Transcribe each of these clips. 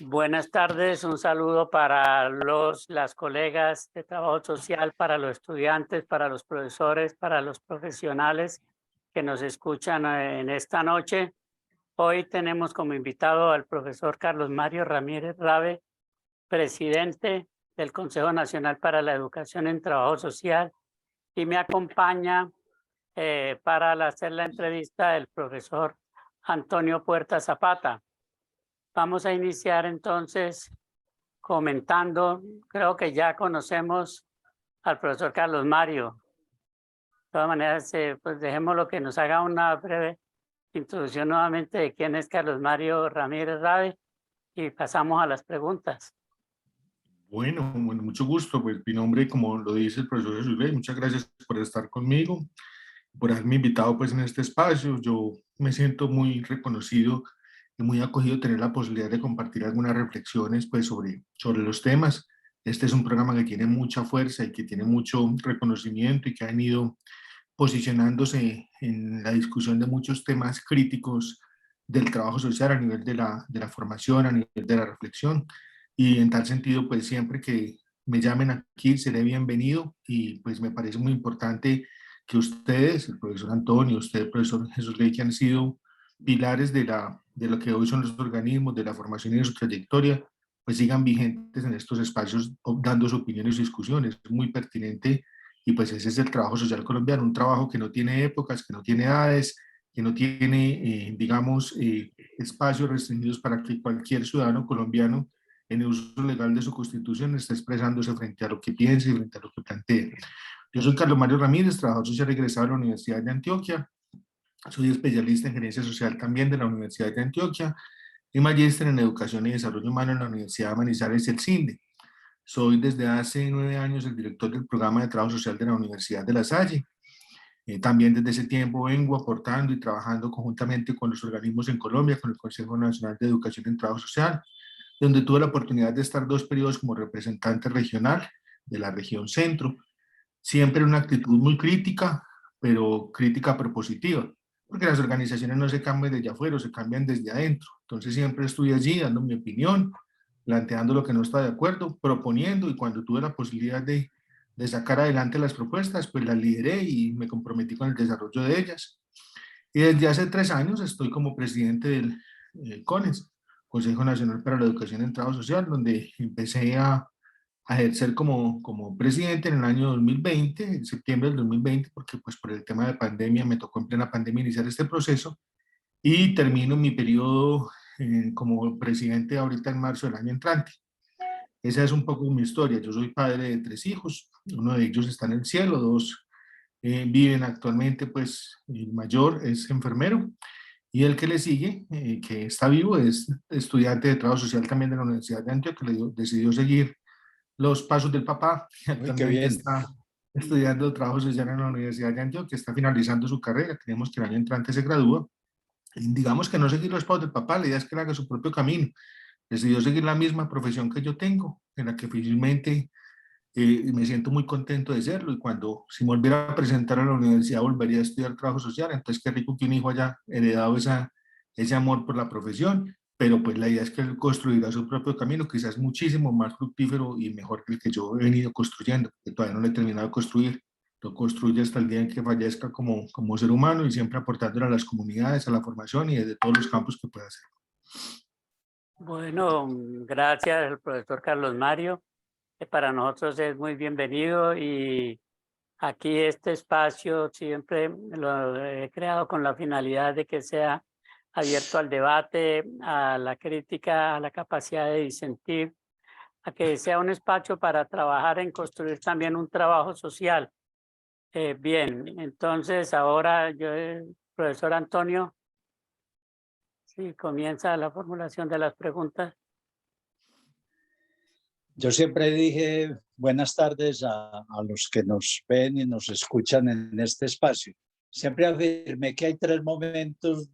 Buenas tardes, un saludo para las colegas de trabajo social, para los estudiantes, para los profesores, para los profesionales que nos escuchan en esta noche. Hoy tenemos como invitado al profesor Carlos Mario Ramírez Rabe, presidente del Consejo Nacional para la Educación en Trabajo Social, y me acompaña para hacer la entrevista el profesor Antonio Puerta Zapata. Vamos a iniciar entonces comentando, creo que ya conocemos al profesor Carlos Mario. De todas maneras, pues dejémoslo que nos haga una breve introducción nuevamente de quién es Carlos Mario Ramírez Rabe y pasamos a las preguntas. Bueno, mucho gusto. Pues mi nombre, como lo dice el profesor Jesús Ley, muchas gracias por estar conmigo, por haberme invitado pues en este espacio. Yo me siento muy reconocido y muy acogido tener la posibilidad de compartir algunas reflexiones pues sobre los temas. Este es un programa que tiene mucha fuerza y que tiene mucho reconocimiento y que ha venido posicionándose en la discusión de muchos temas críticos del trabajo social a nivel de la formación, a nivel de la reflexión. Y en tal sentido, pues siempre que me llamen aquí seré bienvenido y pues me parece muy importante que ustedes, el profesor Antonio, usted, el profesor Jesús Ley, que han sido pilares de lo que hoy son los organismos, de la formación y de su trayectoria, pues sigan vigentes en estos espacios dando sus opiniones y discusiones. Es muy pertinente y pues ese es el trabajo social colombiano, un trabajo que no tiene épocas, que no tiene edades, que no tiene, digamos, espacios restringidos para que cualquier ciudadano colombiano en el uso legal de su constitución esté expresándose frente a lo que piensa y frente a lo que plantea. Yo soy Carlos Mario Ramírez, trabajador social egresado de la Universidad de Antioquia, soy especialista en gerencia social también de la Universidad de Antioquia y magíster en educación y desarrollo humano en la Universidad de Manizales, el CINDE. Soy desde hace 9 años el director del programa de trabajo social de la Universidad de La Salle. También desde ese tiempo vengo aportando y trabajando conjuntamente con los organismos en Colombia, con el Consejo Nacional de Educación en Trabajo Social, donde tuve la oportunidad de estar 2 periodos como representante regional de la región centro, siempre una actitud muy crítica, pero crítica propositiva, porque las organizaciones no se cambian desde afuera, se cambian desde adentro. Entonces siempre estuve allí dando mi opinión, planteando lo que no estaba de acuerdo, proponiendo, y cuando tuve la posibilidad de sacar adelante las propuestas, pues las lideré y me comprometí con el desarrollo de ellas. Y desde hace 3 años estoy como presidente del CONES, Consejo Nacional para la Educación en Trabajo Social, donde empecé a ejercer como presidente en el año 2020, en septiembre del 2020, porque pues por el tema de pandemia me tocó en plena pandemia iniciar este proceso, y termino mi periodo como presidente ahorita en marzo del año entrante. Esa es un poco mi historia. Yo soy padre de 3 hijos, uno de ellos está en el cielo, dos viven actualmente, pues el mayor es enfermero y el que le sigue, que está vivo, es estudiante de trabajo social también de la Universidad de Antioquia, que decidió seguir los pasos del papá y Uy, qué actualmente bien. está estudiando trabajo social en la Universidad de Antioquia, está finalizando su carrera, creemos que el año entrante se gradúa. Y digamos que no seguir los pasos del papá, la idea es que él haga su propio camino. Decidió seguir la misma profesión que yo tengo, en la que felizmente me siento muy contento de serlo, y cuando, si me volviera a presentar a la universidad, volvería a estudiar trabajo social. Entonces qué rico que un hijo haya heredado ese amor por la profesión, pero pues la idea es que él construirá su propio camino, quizás muchísimo más fructífero y mejor que el que yo he venido construyendo, que todavía no lo he terminado de construir. Lo construye hasta el día en que fallezca como ser humano, y siempre aportándole a las comunidades, a la formación y desde todos los campos que pueda hacer. Bueno, gracias al profesor Carlos Mario, que para nosotros es muy bienvenido, y aquí este espacio siempre lo he creado con la finalidad de que sea abierto al debate, a la crítica, a la capacidad de disentir, a que sea un espacio para trabajar en construir también un trabajo social. Bien, entonces ahora yo, profesor Antonio, sí, comienza la formulación de las preguntas. Yo siempre dije buenas tardes a los que nos ven y nos escuchan en este espacio. Siempre afirmé que hay 3 momentos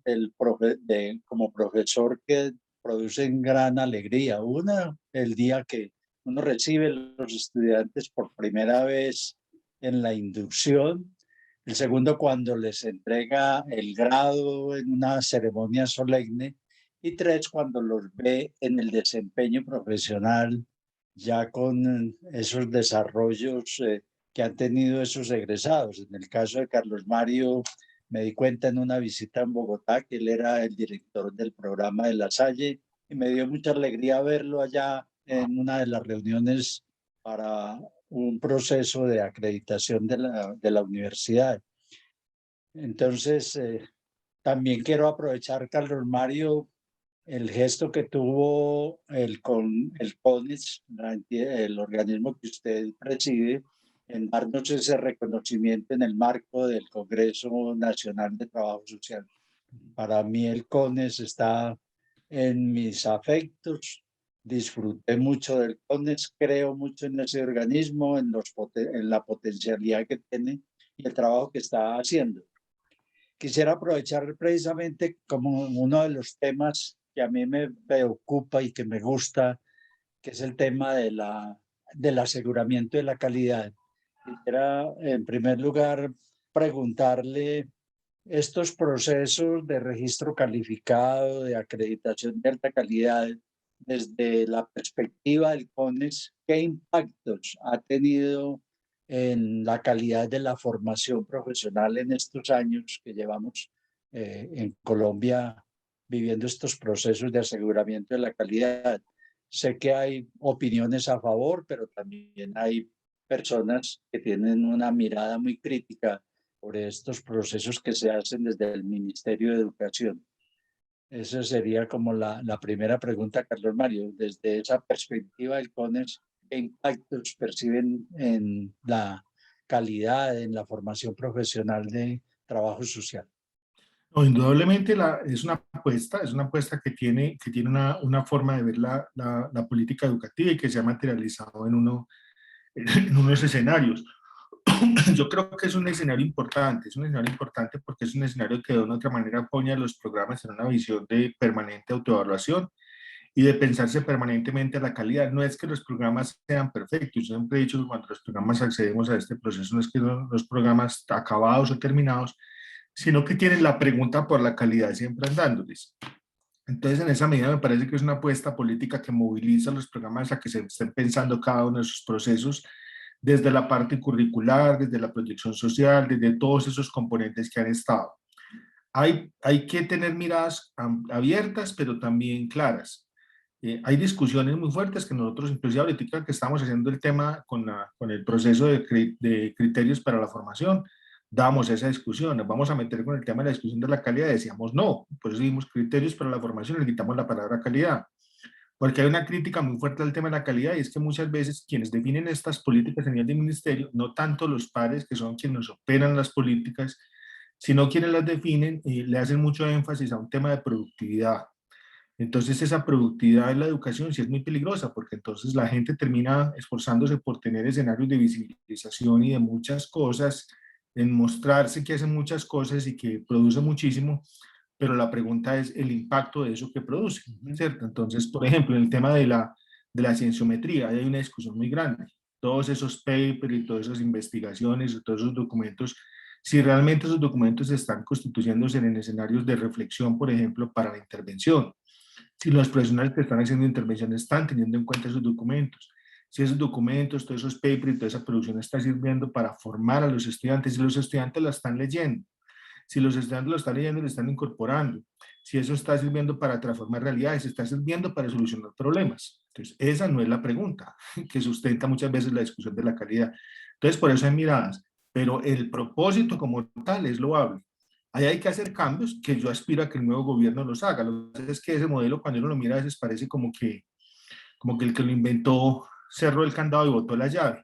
como profesor que producen gran alegría. Una, el día que uno recibe a los estudiantes por primera vez en la inducción. El segundo, cuando les entrega el grado en una ceremonia solemne. y 3, cuando los ve en el desempeño profesional, ya con esos desarrollos que han tenido esos egresados. En el caso de Carlos Mario, me di cuenta en una visita en Bogotá que él era el director del programa de La Salle y me dio mucha alegría verlo allá en una de las reuniones para un proceso de acreditación de la universidad. Entonces, también quiero aprovechar, Carlos Mario, el gesto que tuvo el CONES, el organismo que usted preside, en darnos ese reconocimiento en el marco del Congreso Nacional de Trabajo Social. Para mí el CONES está en mis afectos, disfruté mucho del CONES, creo mucho en ese organismo, en la potencialidad que tiene y el trabajo que está haciendo. Quisiera aprovechar precisamente como uno de los temas que a mí me preocupa y que me gusta, que es el tema del aseguramiento de la calidad. Quisiera, en primer lugar, preguntarle estos procesos de registro calificado, de acreditación de alta calidad, desde la perspectiva del CONES, ¿qué impactos ha tenido en la calidad de la formación profesional en estos años que llevamos en Colombia viviendo estos procesos de aseguramiento de la calidad? Sé que hay opiniones a favor, pero también hay personas que tienen una mirada muy crítica sobre estos procesos que se hacen desde el Ministerio de Educación. Esa sería como la primera pregunta, Carlos Mario. Desde esa perspectiva del CONES, ¿qué impactos perciben en la calidad, en la formación profesional de trabajo social? No, indudablemente es una apuesta que tiene una forma de ver la política educativa y que se ha materializado en unos escenarios. Yo creo que es un escenario importante porque es un escenario que de una u otra manera pone a los programas en una visión de permanente autoevaluación y de pensarse permanentemente a la calidad. No es que los programas sean perfectos, yo siempre he dicho que cuando los programas accedemos a este proceso no es que los programas acabados o terminados, sino que tienen la pregunta por la calidad siempre andándoles. Entonces, en esa medida me parece que es una apuesta política que moviliza a los programas a que se estén pensando cada uno de sus procesos desde la parte curricular, desde la proyección social, desde todos esos componentes que han estado. Hay que tener miradas abiertas, pero también claras. Hay discusiones muy fuertes que nosotros, inclusive ahorita que estamos haciendo el tema con el proceso de criterios para la formación, damos esa discusión, nos vamos a meter con el tema de la discusión de la calidad, decíamos no, por eso dimos criterios para la formación, le quitamos la palabra calidad, porque hay una crítica muy fuerte al tema de la calidad y es que muchas veces quienes definen estas políticas a nivel de ministerio, no tanto los pares que son quienes operan las políticas, sino quienes las definen y le hacen mucho énfasis a un tema de productividad. Entonces esa productividad en la educación sí es muy peligrosa porque entonces la gente termina esforzándose por tener escenarios de visibilización y de muchas cosas, en mostrarse que hace muchas cosas y que produce muchísimo, pero la pregunta es el impacto de eso que produce, ¿cierto? Entonces, por ejemplo, en el tema de la cienciometría, hay una discusión muy grande. Todos esos papers y todas esas investigaciones y todos esos documentos, si realmente esos documentos están constituyéndose en escenarios de reflexión, por ejemplo, para la intervención, si los profesionales que están haciendo intervención están teniendo en cuenta esos documentos, si esos documentos, todos esos papers y toda esa producción está sirviendo para formar a los estudiantes, si los estudiantes la están leyendo, si los estudiantes lo están leyendo, lo están incorporando, si eso está sirviendo para transformar realidades, está sirviendo para solucionar problemas. Entonces, esa no es la pregunta que sustenta muchas veces la discusión de la calidad. Entonces, por eso hay miradas, pero el propósito como tal es loable. Ahí hay que hacer cambios que yo aspiro a que el nuevo gobierno los haga. Lo que pasa es que ese modelo, cuando uno lo mira, a veces parece como que el que lo inventó cerró el candado y botó la llave.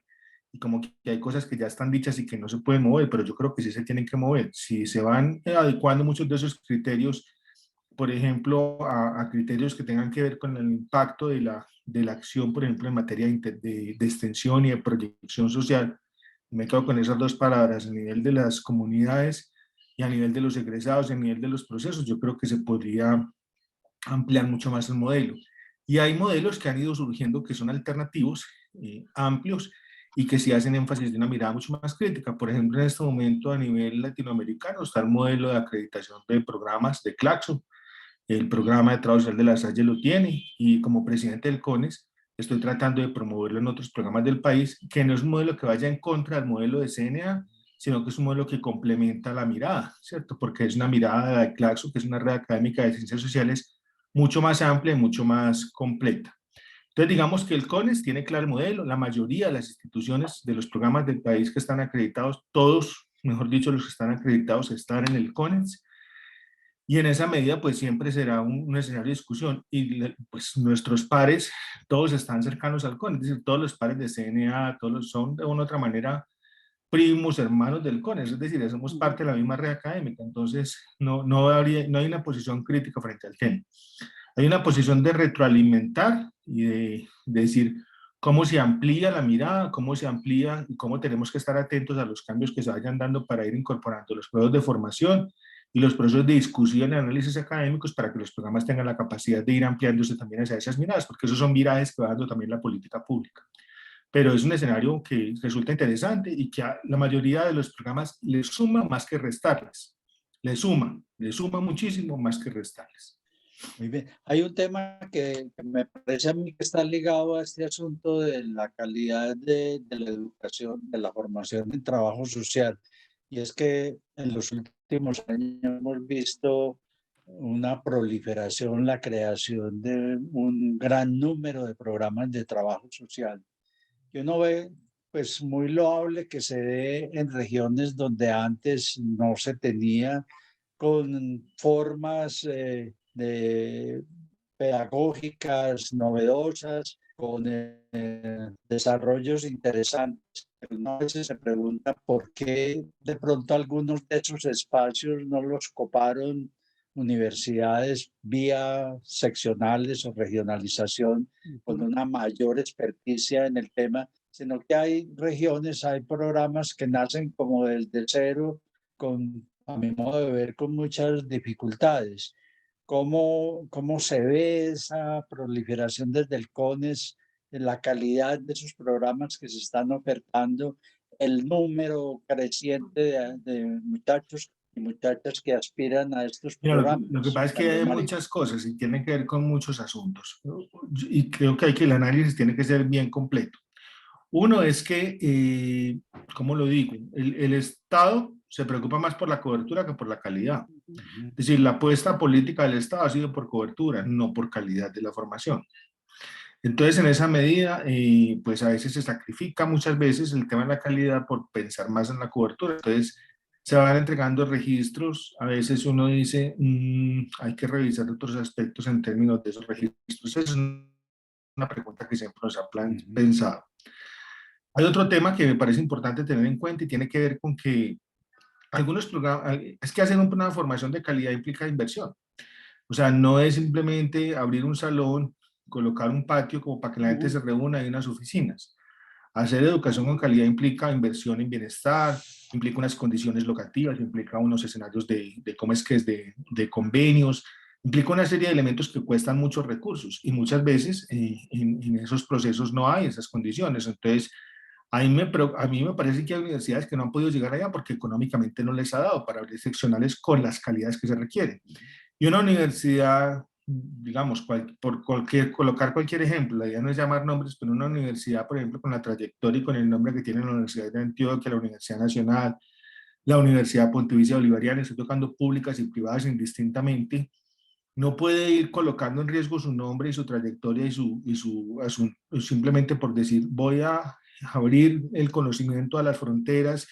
Y como que hay cosas que ya están dichas y que no se pueden mover, pero yo creo que sí se tienen que mover. Si se van adecuando muchos de esos criterios, por ejemplo, a criterios que tengan que ver con el impacto de la acción, por ejemplo, en materia de extensión y de proyección social, me quedo con esas dos palabras, a nivel de las comunidades y a nivel de los egresados, y a nivel de los procesos, yo creo que se podría ampliar mucho más el modelo. Y hay modelos que han ido surgiendo que son alternativos, amplios, y que sí hacen énfasis de una mirada mucho más crítica. Por ejemplo, en este momento a nivel latinoamericano está el modelo de acreditación de programas de Claxo, el programa de trabajo social de la Salle lo tiene, y como presidente del CONES estoy tratando de promoverlo en otros programas del país, que no es un modelo que vaya en contra del modelo de CNA, sino que es un modelo que complementa la mirada, ¿cierto? Porque es una mirada de Claxo, que es una red académica de ciencias sociales mucho más amplia y mucho más completa. Entonces, digamos que el CONES tiene claro el modelo, la mayoría de las instituciones de los programas del país que están acreditados, todos, mejor dicho, los que están acreditados están en el CONES, y en esa medida, pues siempre será un escenario de discusión, y pues nuestros pares, todos están cercanos al CONES, es decir, todos los pares de CNA, todos son de una u otra manera primos, hermanos del CONES, es decir, somos parte de la misma red académica, entonces no hay una posición crítica frente al tema. Hay una posición de retroalimentar y de decir cómo se amplía la mirada, cómo se amplía y cómo tenemos que estar atentos a los cambios que se vayan dando para ir incorporando los procesos de formación y los procesos de discusión y análisis académicos para que los programas tengan la capacidad de ir ampliándose también hacia esas miradas, porque esos son miradas que va dando también la política pública. Pero es un escenario que resulta interesante y que a la mayoría de los programas les suma más que restarles. Le suma muchísimo más que restarles. Muy bien. Hay un tema que me parece a mí que está ligado a este asunto de la calidad de la educación, de la formación en trabajo social. Y es que en los últimos años hemos visto una proliferación, la creación de un gran número de programas de trabajo social. Y uno ve, pues muy loable que se dé en regiones donde antes no se tenía, con formas de pedagógicas novedosas, con desarrollos interesantes. Uno a veces se pregunta por qué de pronto algunos de esos espacios no los coparon universidades vía seccionales o regionalización con una mayor experticia en el tema, sino que hay regiones, hay programas que nacen como desde cero, con, a mi modo de ver, con muchas dificultades. ¿Cómo se ve esa proliferación desde el CONES, en la calidad de esos programas que se están ofertando, el número creciente de muchachos y muchachas que aspiran a estos Mira, lo que programas? pasa es que Carlos hay Mario. muchas cosas y tienen que ver con muchos asuntos, ¿no? Y creo que el análisis tiene que ser bien completo. Uno es que, ¿cómo lo digo? El Estado se preocupa más por la cobertura que por la calidad. Es decir, la apuesta política del Estado ha sido por cobertura, no por calidad de la formación. Entonces, en esa medida, pues a veces se sacrifica muchas veces el tema de la calidad por pensar más en la cobertura. Entonces, se van entregando registros. A veces uno dice, hay que revisar otros aspectos en términos de esos registros. Esa es una pregunta que siempre nos ha pensado. Hay otro tema que me parece importante tener en cuenta y tiene que ver con que algunos programas, es que hacer una formación de calidad implica inversión. O sea, no es simplemente abrir un salón, colocar un patio como para que la gente se reúna en unas oficinas. Hacer educación con calidad implica inversión en bienestar, implica unas condiciones locativas, implica unos escenarios ¿cómo es que es? De convenios, implica una serie de elementos que cuestan muchos recursos y muchas veces en esos procesos no hay esas condiciones. Entonces, a mí me parece que hay universidades que no han podido llegar allá porque económicamente no les ha dado para abrir seccionales con las calidades que se requieren. Y una universidad, digamos, colocar cualquier ejemplo, la idea no es llamar nombres, pero una universidad, por ejemplo, con la trayectoria y con el nombre que tiene la Universidad de Antioquia, la Universidad Nacional, la Universidad Pontificia Bolivariana, estoy tocando públicas y privadas indistintamente, no puede ir colocando en riesgo su nombre y su trayectoria simplemente por decir, voy a abrir el conocimiento a las fronteras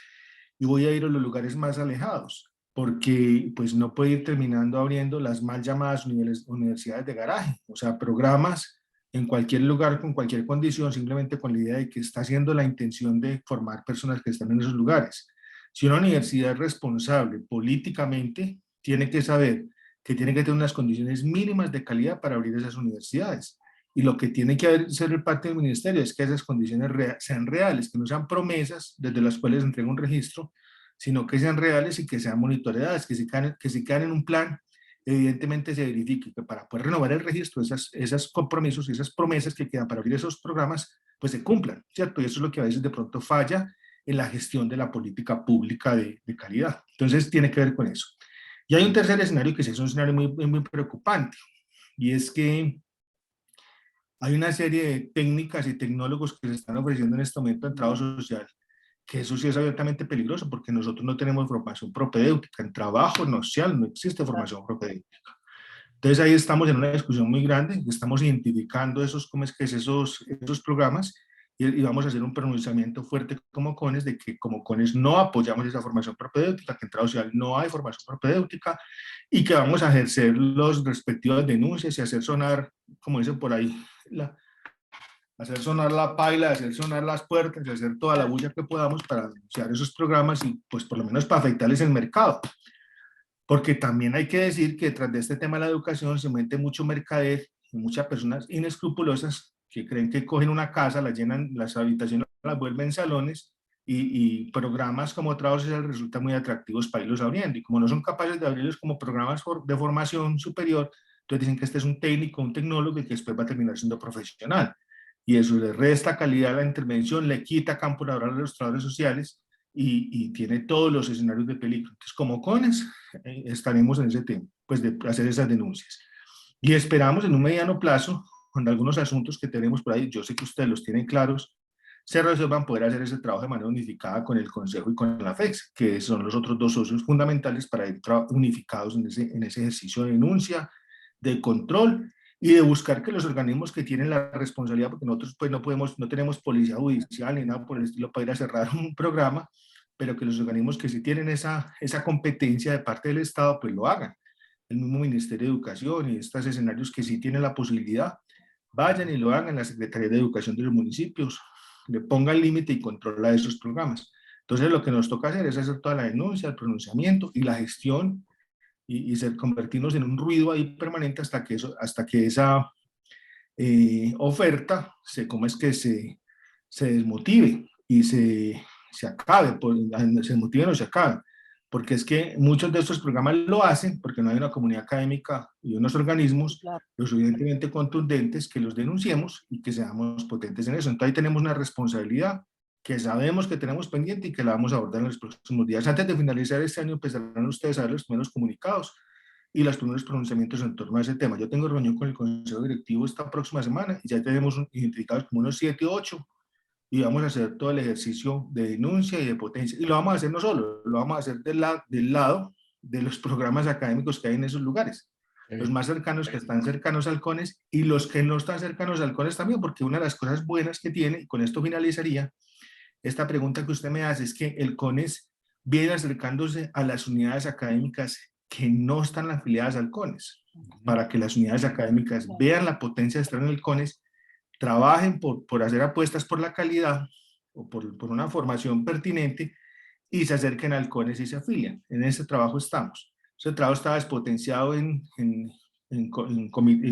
y voy a ir a los lugares más alejados, porque pues no puede ir terminando abriendo las mal llamadas universidades de garaje, o sea, programas en cualquier lugar, con cualquier condición, simplemente con la idea de que está haciendo la intención de formar personas que están en esos lugares. Si una universidad es responsable políticamente, tiene que saber que tiene que tener unas condiciones mínimas de calidad para abrir esas universidades. Y lo que tiene que ser el parte del ministerio es que esas condiciones sean reales, que no sean promesas desde las cuales se entrega un registro, sino que sean reales y que sean monitoreadas, que si quedan en un plan, evidentemente se verifique que para poder renovar el registro, esos compromisos y esas promesas que quedan para abrir esos programas, pues se cumplan, ¿cierto? Y eso es lo que a veces de pronto falla en la gestión de la política pública de calidad. Entonces tiene que ver con eso. Y hay un tercer escenario que sí es un escenario muy preocupante, y es que hay una serie de técnicas y tecnólogos que se están ofreciendo en este momento en trabajo social, que eso sí es abiertamente peligroso, porque nosotros no tenemos formación propedéutica. En trabajo social no existe formación propedéutica. Entonces ahí estamos en una discusión muy grande, estamos identificando esos programas, y vamos a hacer un pronunciamiento fuerte como CONES de que como CONES no apoyamos esa formación propedéutica, que en trabajo social no hay formación propedéutica, y que vamos a ejercer los respectivas denuncias y hacer sonar, como dicen por ahí, hacer sonar la paila, hacer sonar las puertas, y hacer toda la bulla que podamos para denunciar esos programas y pues por lo menos para afectarles el mercado. Porque también hay que decir que detrás de este tema de la educación se mete mucho mercader y muchas personas inescrupulosas que creen que cogen una casa, la llenan, las habitaciones las vuelven salones, y programas como trabajo social resultan muy atractivos para irlos abriendo. Y como no son capaces de abrirlos como programas de formación superior, entonces dicen que este es un técnico, un tecnólogo y que después va a terminar siendo profesional. Y eso le resta calidad a la intervención, le quita campo laboral a los trabajadores sociales, y tiene todos los escenarios de peligro. Entonces, como CONES, estaremos en ese tema, pues de hacer esas denuncias. Y esperamos en un mediano plazo, con algunos asuntos que tenemos por ahí, yo sé que ustedes los tienen claros, se resuelvan, poder hacer ese trabajo de manera unificada con el Consejo y con la FEX, que son los otros dos socios fundamentales para ir unificados en ese ejercicio de denuncia, de control y de buscar que los organismos que tienen la responsabilidad, porque nosotros pues no tenemos policía judicial ni nada por el estilo para ir a cerrar un programa, pero que los organismos que sí tienen esa competencia de parte del Estado pues lo hagan. El mismo Ministerio de Educación y estos escenarios que sí tienen la posibilidad, vayan y lo hagan en la Secretaría de Educación de los municipios, le pongan límite y control a esos programas. Entonces lo que nos toca hacer es hacer toda la denuncia, el pronunciamiento y la gestión, y convertirnos en un ruido ahí permanente hasta que esa oferta se desmotive y se acabe, se desmotive o se acabe. Porque es que muchos de estos programas lo hacen porque no hay una comunidad académica y unos organismos lo suficientemente contundentes que los denunciemos y que seamos potentes en eso. Entonces ahí tenemos una responsabilidad que sabemos que tenemos pendiente y que la vamos a abordar en los próximos días. Antes de finalizar este año empezarán ustedes a ver los primeros comunicados y los primeros pronunciamientos en torno a ese tema. Yo tengo reunión con el Consejo Directivo esta próxima semana y ya tenemos identificados como unos 7 o 8, y vamos a hacer todo el ejercicio de denuncia y de potencia. Y lo vamos a hacer no solo, lo vamos a hacer del lado de los programas académicos que hay en esos lugares. Los más cercanos, que están cercanos al CONES, y los que no están cercanos al CONES también, porque una de las cosas buenas que tiene, y con esto finalizaría, esta pregunta que usted me hace, es que el CONES viene acercándose a las unidades académicas que no están afiliadas al CONES, para que las unidades académicas vean la potencia de estar en el CONES, trabajen por hacer apuestas por la calidad o por una formación pertinente, y se acerquen al CONES y se afilian. En ese trabajo estamos. Ese trabajo está despotenciado en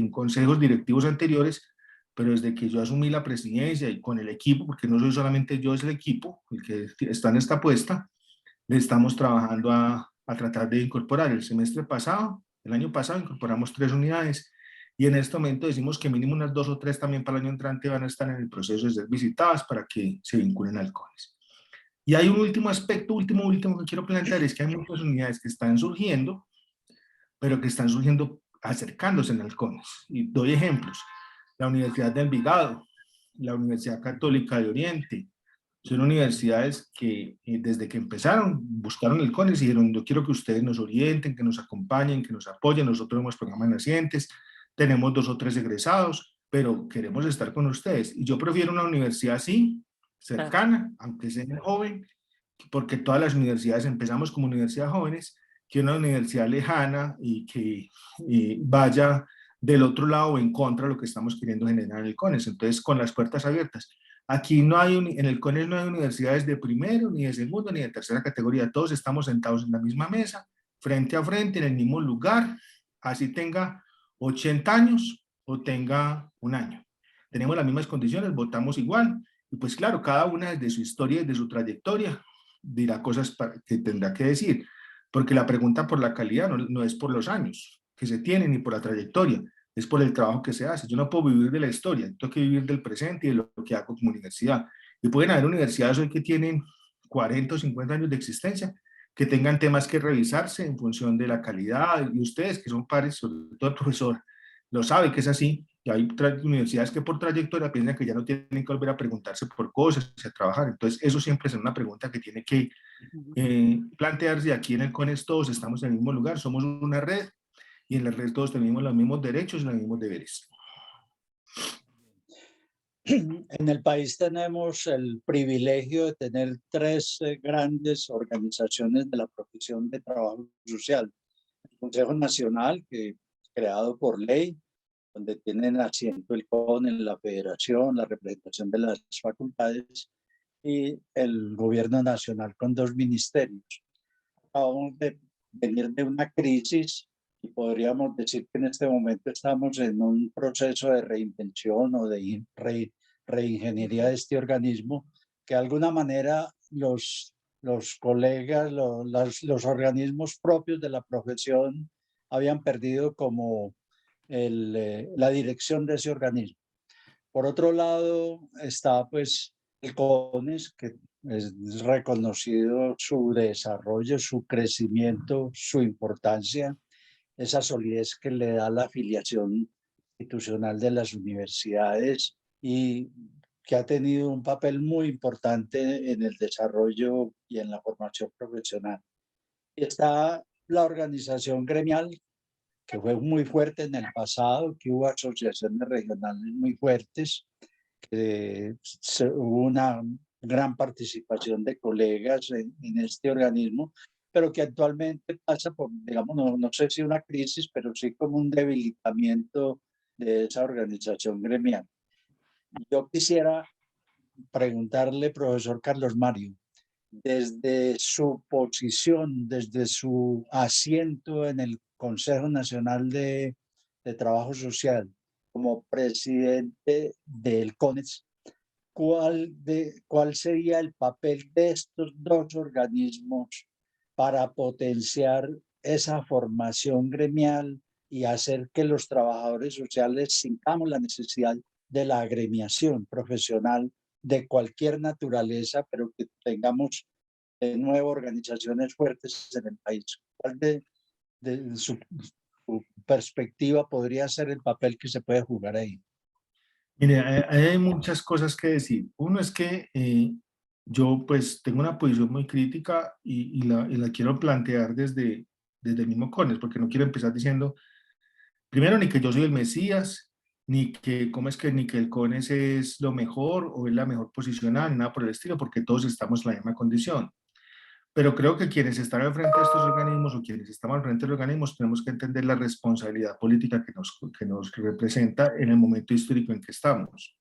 consejos directivos anteriores, pero desde que yo asumí la presidencia y con el equipo, porque no soy solamente yo, es el equipo el que está en esta apuesta, le estamos trabajando a tratar de incorporar. El semestre pasado, el año pasado, incorporamos 3 unidades, y en este momento decimos que mínimo unas 2 o 3 también para el año entrante van a estar en el proceso de ser visitadas para que se vinculen al CONES. Y hay un último aspecto, último que quiero plantear, es que hay muchas unidades que están surgiendo, pero que están surgiendo acercándose en el CONES. Y doy ejemplos: la Universidad de Envigado, la Universidad Católica de Oriente. Son universidades que desde que empezaron buscaron el CONES y dijeron: yo quiero que ustedes nos orienten, que nos acompañen, que nos apoyen. Nosotros tenemos programas nacientes, tenemos 2 o 3 egresados, pero queremos estar con ustedes. Y yo prefiero una universidad así, cercana, aunque sea joven, porque todas las universidades empezamos como universidades jóvenes, que una universidad lejana y que vaya del otro lado o en contra de lo que estamos queriendo generar en el CONES. Entonces, con las puertas abiertas. Aquí no hay, en el CONES no hay universidades de primero, ni de segundo, ni de tercera categoría. Todos estamos sentados en la misma mesa, frente a frente, en el mismo lugar, así tenga 80 años o tenga 1 año. Tenemos las mismas condiciones, votamos igual, y pues claro, cada una de su historia y de su trayectoria dirá cosas que tendrá que decir, porque la pregunta por la calidad no es por los años que se tienen ni por la trayectoria, es por el trabajo que se hace. Yo no puedo vivir de la historia, tengo que vivir del presente y de lo que hago como universidad. Y pueden haber universidades hoy que tienen 40 o 50 años de existencia, que tengan temas que revisarse en función de la calidad, y ustedes que son pares, sobre todo el profesor, lo sabe que es así, y hay universidades que por trayectoria piensan que ya no tienen que volver a preguntarse por cosas, a trabajar, entonces eso siempre es una pregunta que tiene que plantearse. Aquí en el CONES todos estamos en el mismo lugar, somos una red, y en la red todos tenemos los mismos derechos y los mismos deberes. En el país tenemos el privilegio de tener tres grandes organizaciones de la profesión de trabajo social. El Consejo Nacional, que es creado por ley, donde tienen asiento el CONES, la Federación, la representación de las facultades, y el Gobierno Nacional con dos ministerios. Acabamos de venir de una crisis y podríamos decir que en este momento estamos en un proceso de reinvención o de reingeniería de este organismo, que de alguna manera los colegas, los organismos propios de la profesión habían perdido como la dirección de ese organismo. Por otro lado está pues el CONES, que es reconocido su desarrollo, su crecimiento, su importancia, esa solidez que le da la afiliación institucional de las universidades y que ha tenido un papel muy importante en el desarrollo y en la formación profesional. Y está la organización gremial, que fue muy fuerte en el pasado, que hubo asociaciones regionales muy fuertes, que hubo una gran participación de colegas en este organismo, pero que actualmente pasa por, digamos, no sé si una crisis, pero sí como un debilitamiento de esa organización gremial. Yo quisiera preguntarle, profesor Carlos Mario, desde su posición, desde su asiento en el Consejo Nacional de Trabajo Social, como presidente del CONES, ¿cuál sería el papel de estos dos organismos para potenciar esa formación gremial y hacer que los trabajadores sociales sintamos la necesidad de la agremiación profesional de cualquier naturaleza, pero que tengamos de nuevo organizaciones fuertes en el país? ¿Cuál de su perspectiva podría ser el papel que se puede jugar ahí? Mire, hay muchas cosas que decir. Uno es que yo pues tengo una posición muy crítica y la quiero plantear desde el mismo CONES, porque no quiero empezar diciendo, primero, ni que yo soy el Mesías, ni que, ¿cómo es que? Ni que el CONES es lo mejor o es la mejor posicionada, ni nada por el estilo, porque todos estamos en la misma condición. Pero creo que quienes están al frente de estos organismos o quienes estamos al frente de los organismos tenemos que entender la responsabilidad política que nos representa en el momento histórico en que estamos.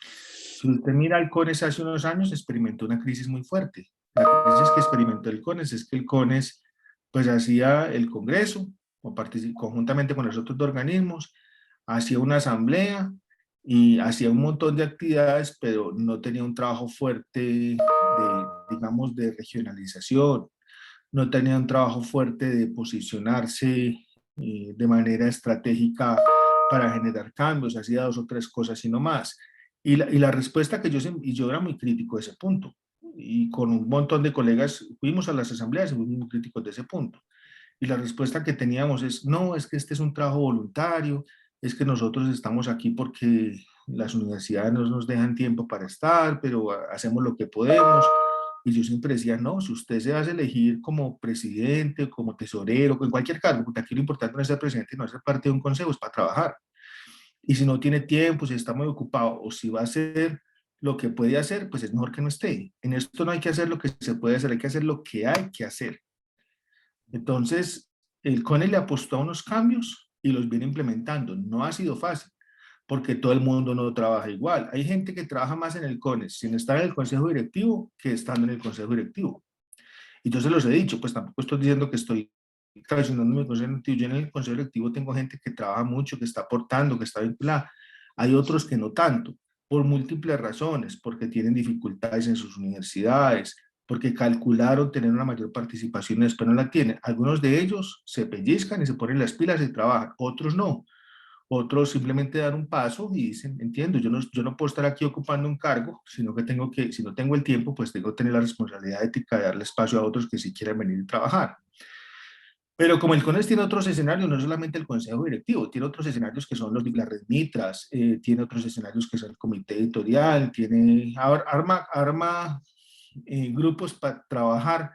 Si usted mira el CONES hace unos años, experimentó una crisis muy fuerte. La crisis que experimentó el CONES es que el CONES pues hacía el Congreso o conjuntamente con los otros dos organismos, hacía una asamblea y hacía un montón de actividades, pero no tenía un trabajo fuerte de, digamos, de regionalización, no tenía un trabajo fuerte de posicionarse de manera estratégica para generar cambios, hacía dos o tres cosas y no más. Y la respuesta que yo era muy crítico de ese punto, y con un montón de colegas fuimos a las asambleas y fuimos muy críticos de ese punto. Y la respuesta que teníamos es, no, es que este es un trabajo voluntario, es que nosotros estamos aquí porque las universidades no nos dejan tiempo para estar, pero hacemos lo que podemos. Y yo siempre decía, no, si usted se hace elegir como presidente, como tesorero, en cualquier cargo, porque aquí lo importante no es ser presidente, no es ser parte de un consejo, es para trabajar. Y si no tiene tiempo, si está muy ocupado o si va a hacer lo que puede hacer, pues es mejor que no esté. En esto no hay que hacer lo que se puede hacer, hay que hacer lo que hay que hacer. Entonces, el CONES le apostó a unos cambios y los viene implementando. No ha sido fácil, porque todo el mundo no trabaja igual. Hay gente que trabaja más en el CONES sin estar en el consejo directivo que estando en el consejo directivo. Y yo se los he dicho, pues tampoco estoy diciendo que estoy traicionando mi consejo directivo. Yo en el consejo directivo tengo gente que trabaja mucho, que está aportando, que está vinculada. Hay otros que no tanto, por múltiples razones, porque tienen dificultades en sus universidades, porque calcularon tener una mayor participación y después no la tienen. Algunos de ellos se pellizcan y se ponen las pilas y trabajan, otros no. Otros simplemente dar un paso y dicen, entiendo, yo no puedo estar aquí ocupando un cargo, sino que si no tengo el tiempo, pues tengo que tener la responsabilidad ética de darle espacio a otros que sí quieran venir a trabajar. Pero como el CONES tiene otros escenarios, no solamente el consejo directivo, tiene otros escenarios que son la red Mitras, tiene otros escenarios que son el comité editorial, arma grupos para trabajar,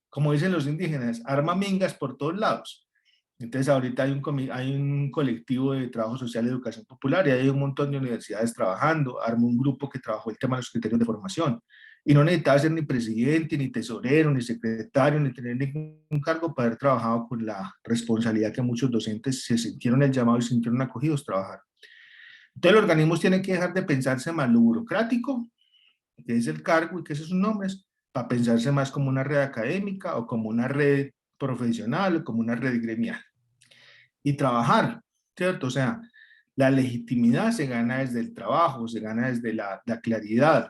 como dicen los indígenas, arma mingas por todos lados. Entonces ahorita hay un colectivo de trabajo social y educación popular y hay un montón de universidades trabajando, armó un grupo que trabajó el tema de los criterios de formación y no necesitaba ser ni presidente, ni tesorero, ni secretario, ni tener ningún cargo para haber trabajado con la responsabilidad que muchos docentes se sintieron el llamado y se sintieron acogidos a trabajar. Entonces los organismos tienen que dejar de pensarse más lo burocrático, que es el cargo y que esos son nombres, para pensarse más como una red académica o como una red profesional o como una red gremial. Y trabajar, ¿cierto? O sea, la legitimidad se gana desde el trabajo, se gana desde la claridad,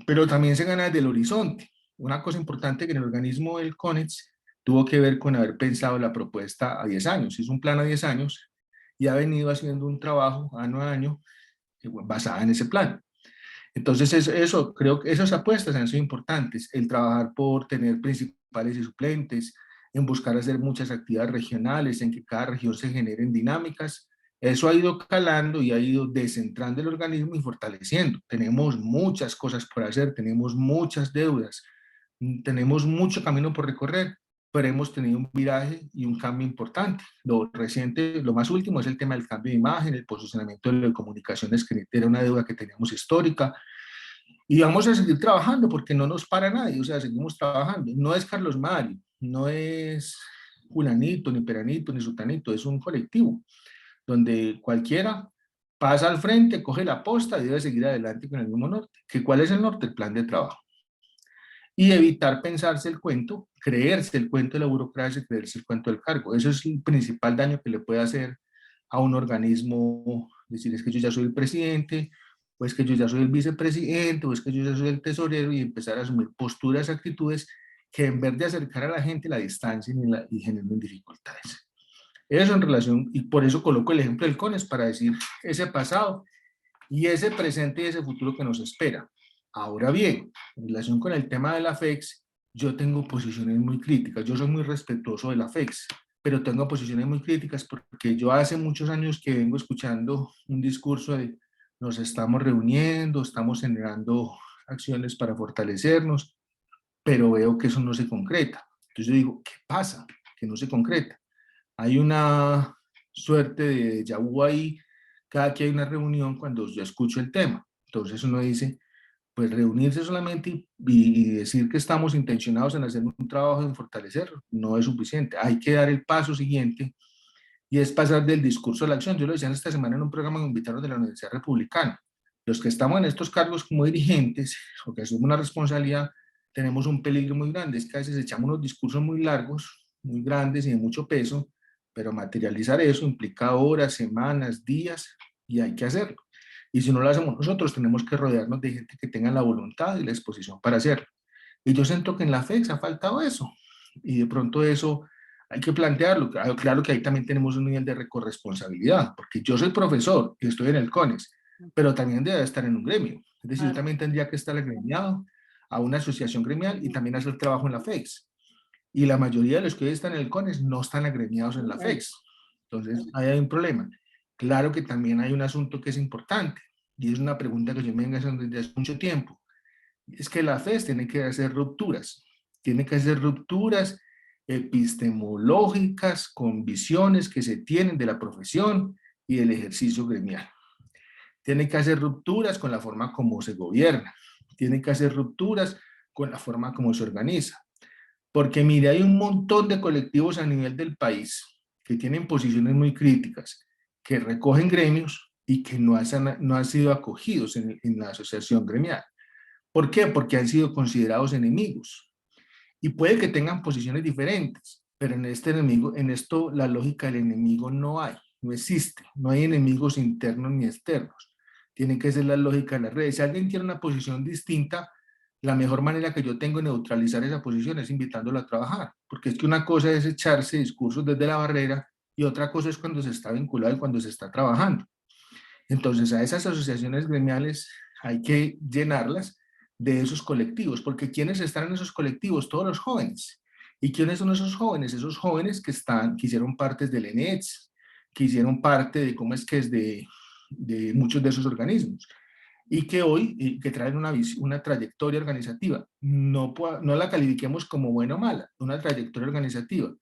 pero también se gana desde el horizonte. Una cosa importante que en el organismo del CONEX tuvo que ver con haber pensado la propuesta a 10 años. Hizo un plan a 10 años y ha venido haciendo un trabajo año a año basada en ese plan. Entonces, creo que esas apuestas han sido importantes, el trabajar por tener principales y suplentes, en buscar hacer muchas actividades regionales, en que cada región se generen dinámicas. Eso ha ido calando y ha ido descentrando el organismo y fortaleciendo. Tenemos muchas cosas por hacer, tenemos muchas deudas, tenemos mucho camino por recorrer, pero hemos tenido un viraje y un cambio importante. Lo reciente, lo más último es el tema del cambio de imagen, el posicionamiento de las comunicaciones, que era una deuda que teníamos histórica, y vamos a seguir trabajando porque no nos para nadie, o sea, seguimos trabajando. No es Carlos Mario, no es Julanito, ni Peranito, ni Sutanito, es un colectivo donde cualquiera pasa al frente, coge la posta y debe seguir adelante con el mismo norte. ¿Cuál es el norte? El plan de trabajo. Y evitar pensarse el cuento, creerse el cuento de la burocracia, creerse el cuento del cargo. Eso es el principal daño que le puede hacer a un organismo, decir es que yo ya soy el presidente, o es que yo ya soy el vicepresidente, o es que yo ya soy el tesorero, y empezar a asumir posturas, actitudes que en vez de acercar a la gente la distancien y generen dificultades. Eso en relación, y por eso coloco el ejemplo del CONES para decir ese pasado y ese presente y ese futuro que nos espera. Ahora bien, en relación con el tema de la FEX, yo tengo posiciones muy críticas. Yo soy muy respetuoso de la FEX, pero tengo posiciones muy críticas porque yo hace muchos años que vengo escuchando un discurso de nos estamos reuniendo, estamos generando acciones para fortalecernos, pero veo que eso no se concreta. Entonces yo digo, ¿qué pasa? Que no se concreta. Hay una suerte de déjà vu ahí cada que hay una reunión cuando yo escucho el tema. Entonces uno dice, pues reunirse solamente y decir que estamos intencionados en hacer un trabajo en fortalecer no es suficiente. Hay que dar el paso siguiente y es pasar del discurso a la acción. Yo lo decía esta semana en un programa que invitaron de la Universidad Republicana. Los que estamos en estos cargos como dirigentes o que asumimos una responsabilidad, tenemos un peligro muy grande. Es que a veces echamos unos discursos muy largos, muy grandes y de mucho peso, pero materializar eso implica horas, semanas, días, y hay que hacerlo. Y si no lo hacemos nosotros, tenemos que rodearnos de gente que tenga la voluntad y la disposición para hacerlo. Y yo siento que en la FEX ha faltado eso. Y de pronto eso hay que plantearlo. Claro que ahí también tenemos un nivel de corresponsabilidad, porque yo soy profesor y estoy en el CONES, pero también debe estar en un gremio. Es decir, yo también tendría que estar agremiado a una asociación gremial y también hacer trabajo en la FEX. Y la mayoría de los que hoy están en el CONES no están agremiados en la FEX. Entonces, ahí hay un problema. Claro que también hay un asunto que es importante, y es una pregunta que yo me vengo haciendo desde hace mucho tiempo. Es que la FES tiene que hacer rupturas. Tiene que hacer rupturas epistemológicas con visiones que se tienen de la profesión y del ejercicio gremial. Tiene que hacer rupturas con la forma como se gobierna. Tiene que hacer rupturas con la forma como se organiza. Porque mire, hay un montón de colectivos a nivel del país que tienen posiciones muy críticas, que recogen gremios y que no han sido acogidos en la asociación gremial. ¿Por qué? Porque han sido considerados enemigos. Y puede que tengan posiciones diferentes, pero en esto la lógica del enemigo no hay, no existe. No hay enemigos internos ni externos. Tiene que ser la lógica de las redes. Si alguien tiene una posición distinta, la mejor manera que yo tengo de neutralizar esa posición es invitándolo a trabajar, porque es que una cosa es echarse discursos desde la barrera y otra cosa es cuando se está vinculado y cuando se está trabajando. Entonces, a esas asociaciones gremiales hay que llenarlas de esos colectivos, porque ¿quiénes están en esos colectivos? Todos los jóvenes. ¿Y quiénes son esos jóvenes? Esos jóvenes que hicieron parte del ENETS, que hicieron parte de, ¿cómo es que es? De muchos de esos organismos y que hoy que traen una trayectoria organizativa. No la califiquemos como buena o mala, una trayectoria organizativa.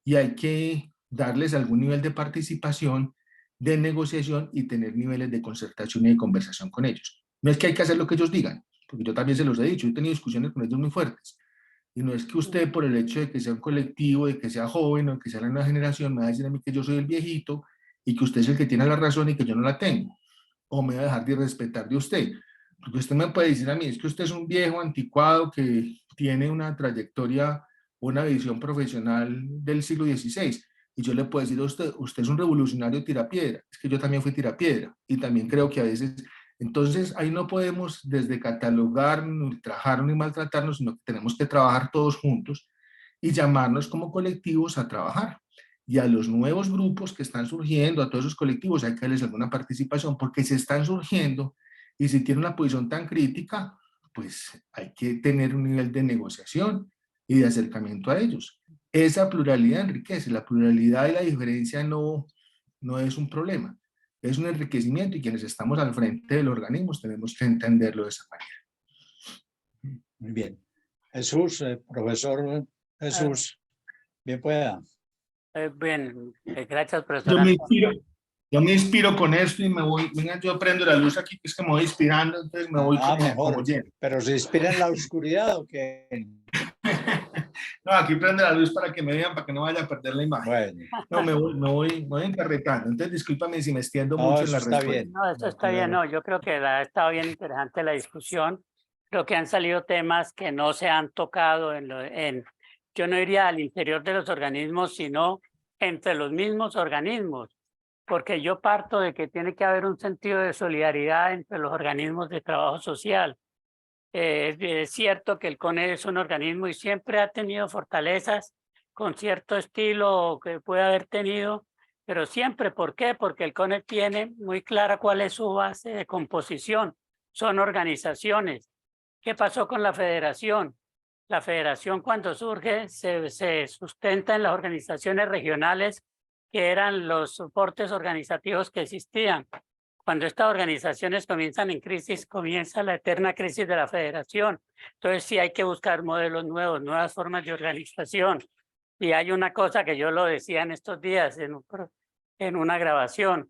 Y hay que darles algún nivel de participación, de negociación y tener niveles de concertación y de conversación con ellos. No es que hay que hacer lo que ellos digan, porque yo también se los he dicho, he tenido discusiones con ellos muy fuertes. Y no es que usted, por el hecho de que sea un colectivo, de que sea joven o de que sea la nueva generación, me va a decir a mí que yo soy el viejito y que usted es el que tiene la razón y que yo no la tengo. O me va a dejar de respetar de usted. Porque usted me puede decir a mí, es que usted es un viejo anticuado que tiene una trayectoria, una visión profesional del siglo XVI. Y yo le puedo decir a usted, usted es un revolucionario tirapiedra. Es que yo también fui tirapiedra. Y también creo que a veces... Entonces, ahí no podemos desde catalogar, ni ultrajar, ni maltratarnos, sino que tenemos que trabajar todos juntos y llamarnos como colectivos a trabajar. Y a los nuevos grupos que están surgiendo, a todos esos colectivos, hay que darles alguna participación, porque se están surgiendo y si tienen una posición tan crítica, pues hay que tener un nivel de negociación y de acercamiento a ellos. Esa pluralidad enriquece, la pluralidad y la diferencia no es un problema, es un enriquecimiento y quienes estamos al frente de los organismos tenemos que entenderlo de esa manera. Muy bien. Jesús, profesor Jesús, bien pueda. Bien, gracias, Yo profesor me Antonio. inspiro, yo me inspiro con esto y me voy, venga, yo prendo la luz aquí, que es que me voy inspirando, entonces me voy como Mejor. lleno. ¿Pero se inspira en la oscuridad o qué? No, aquí prende la luz para que me vean, para que no vaya a perder la imagen. Bueno, No, me voy encarretando. Entonces, discúlpame si me extiendo no, mucho en eso la está respuesta. bien. No, eso está bien, no, yo creo que ha estado bien interesante la discusión. Creo que han salido temas que no se han tocado yo no diría al interior de los organismos, sino entre los mismos organismos, porque yo parto de que tiene que haber un sentido de solidaridad entre los organismos de trabajo social. Es cierto que el CONE es un organismo y siempre ha tenido fortalezas con cierto estilo que puede haber tenido, pero siempre, ¿por qué? Porque el CONE tiene muy clara cuál es su base de composición. Son organizaciones. ¿Qué pasó con la federación? La federación cuando surge se sustenta en las organizaciones regionales que eran los soportes organizativos que existían. Cuando estas organizaciones comienzan en crisis, comienza la eterna crisis de la federación. Entonces sí hay que buscar modelos nuevos, nuevas formas de organización. Y hay una cosa que yo lo decía en estos días en una grabación.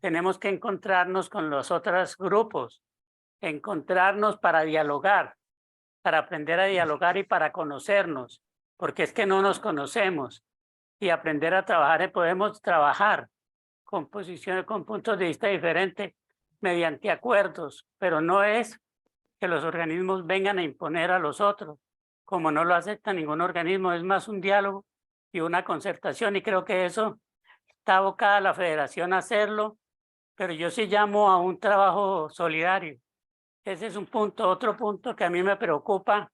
Tenemos que encontrarnos con los otros grupos, encontrarnos para dialogar, para aprender a dialogar y para conocernos, porque es que no nos conocemos. Y aprender a trabajar, podemos trabajar con posiciones, con puntos de vista diferentes mediante acuerdos, pero no es que los organismos vengan a imponer a los otros, como no lo acepta ningún organismo, es más un diálogo y una concertación, y creo que eso está abocada a la federación a hacerlo, pero yo sí llamo a un trabajo solidario. Ese es un punto. Otro punto que a mí me preocupa,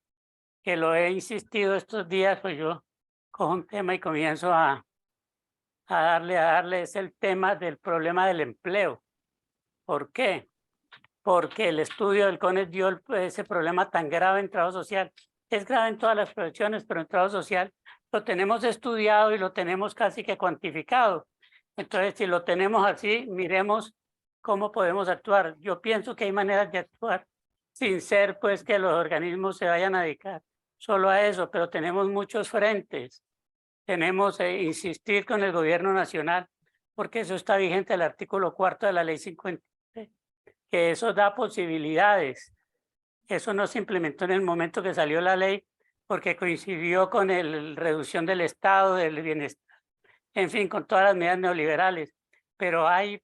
que lo he insistido estos días, pues yo cojo un tema y comienzo a darle, es el tema del problema del empleo. ¿Por qué? Porque el estudio del CONES dio ese problema tan grave en trabajo social. Es grave en todas las profesiones, pero en trabajo social lo tenemos estudiado y lo tenemos casi que cuantificado. Entonces, si lo tenemos así, miremos cómo podemos actuar. Yo pienso que hay maneras de actuar sin ser pues que los organismos se vayan a dedicar solo a eso, pero tenemos muchos frentes. Tenemos que insistir con el gobierno nacional, porque eso está vigente el artículo 4 de la ley 50, que eso da posibilidades. Eso no se implementó en el momento que salió la ley, porque coincidió con la reducción del Estado, del bienestar, en fin, con todas las medidas neoliberales. Pero hay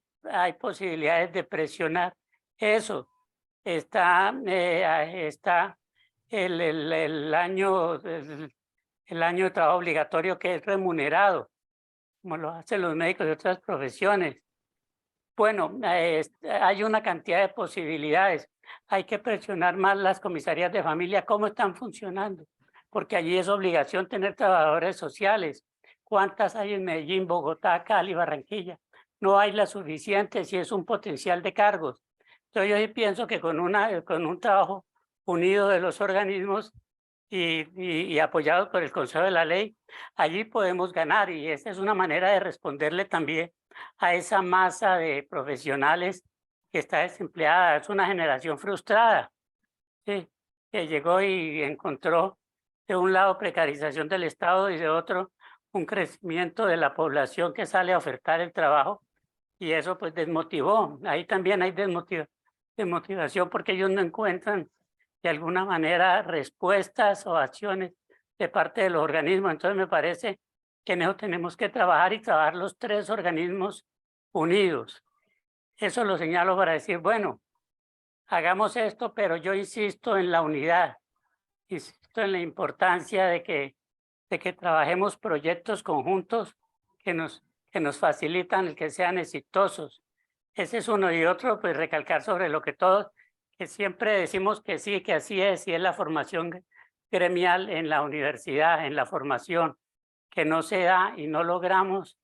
posibilidades de presionar eso. Está el año de trabajo obligatorio que es remunerado, como lo hacen los médicos de otras profesiones. Bueno, hay una cantidad de posibilidades. Hay que presionar más las comisarías de familia, cómo están funcionando, porque allí es obligación tener trabajadores sociales. ¿Cuántas hay en Medellín, Bogotá, Cali, Barranquilla? No hay las suficientes y es un potencial de cargos. Entonces yo sí pienso que con un trabajo unido de los organismos y apoyado por el Consejo de la Ley, allí podemos ganar, y esta es una manera de responderle también a esa masa de profesionales que está desempleada. Es una generación frustrada, ¿sí?, que llegó y encontró de un lado precarización del Estado y de otro un crecimiento de la población que sale a ofertar el trabajo, y eso pues desmotivó. Ahí también hay desmotivación porque ellos no encuentran de alguna manera respuestas o acciones de parte de los organismos. Entonces me parece que en eso tenemos que trabajar y trabajar los tres organismos unidos. Eso lo señalo para decir, bueno, hagamos esto, pero yo insisto en la unidad, insisto en la importancia de que trabajemos proyectos conjuntos que nos facilitan el que sean exitosos. Ese es uno. Y otro, pues recalcar sobre lo que todos, que siempre decimos que sí, que así es, y es la formación gremial en la universidad, en la formación, que no se da y no logramos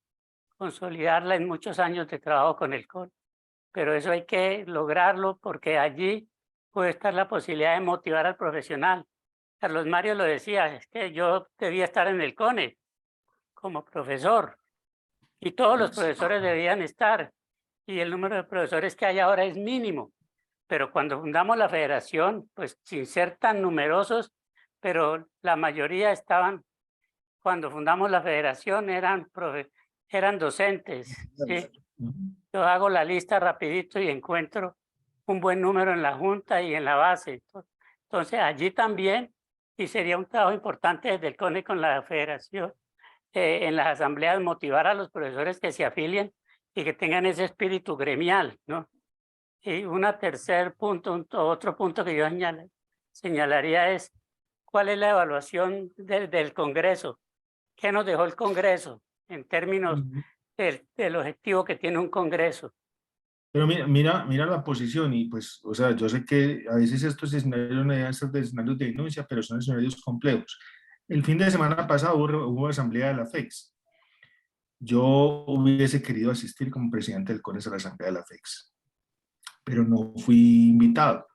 consolidarla en muchos años de trabajo con el CON. Pero eso hay que lograrlo porque allí puede estar la posibilidad de motivar al profesional. Carlos Mario lo decía, es que yo debía estar en el CONE como profesor y todos los profesores debían estar, y el número de profesores que hay ahora es mínimo. Pero cuando fundamos la federación, pues sin ser tan numerosos, pero la mayoría estaban, cuando fundamos la federación eran docentes, ¿sí? Yo hago la lista rapidito y encuentro un buen número en la junta y en la base. Entonces allí también, y sería un trabajo importante desde el CONE con la federación, en las asambleas, motivar a los profesores que se afilien y que tengan ese espíritu gremial, ¿no? Y otro punto que yo señalaría es cuál es la evaluación del Congreso. ¿Qué nos dejó el Congreso en términos del objetivo que tiene un Congreso? Pero mira la posición y pues, o sea, yo sé que a veces estos escenarios no deben ser de escenarios de denuncia, pero son escenarios complejos. El fin de semana pasado hubo asamblea de la FEX. Yo hubiese querido asistir como presidente del CONES a la asamblea de la FEX, pero no fui invitado.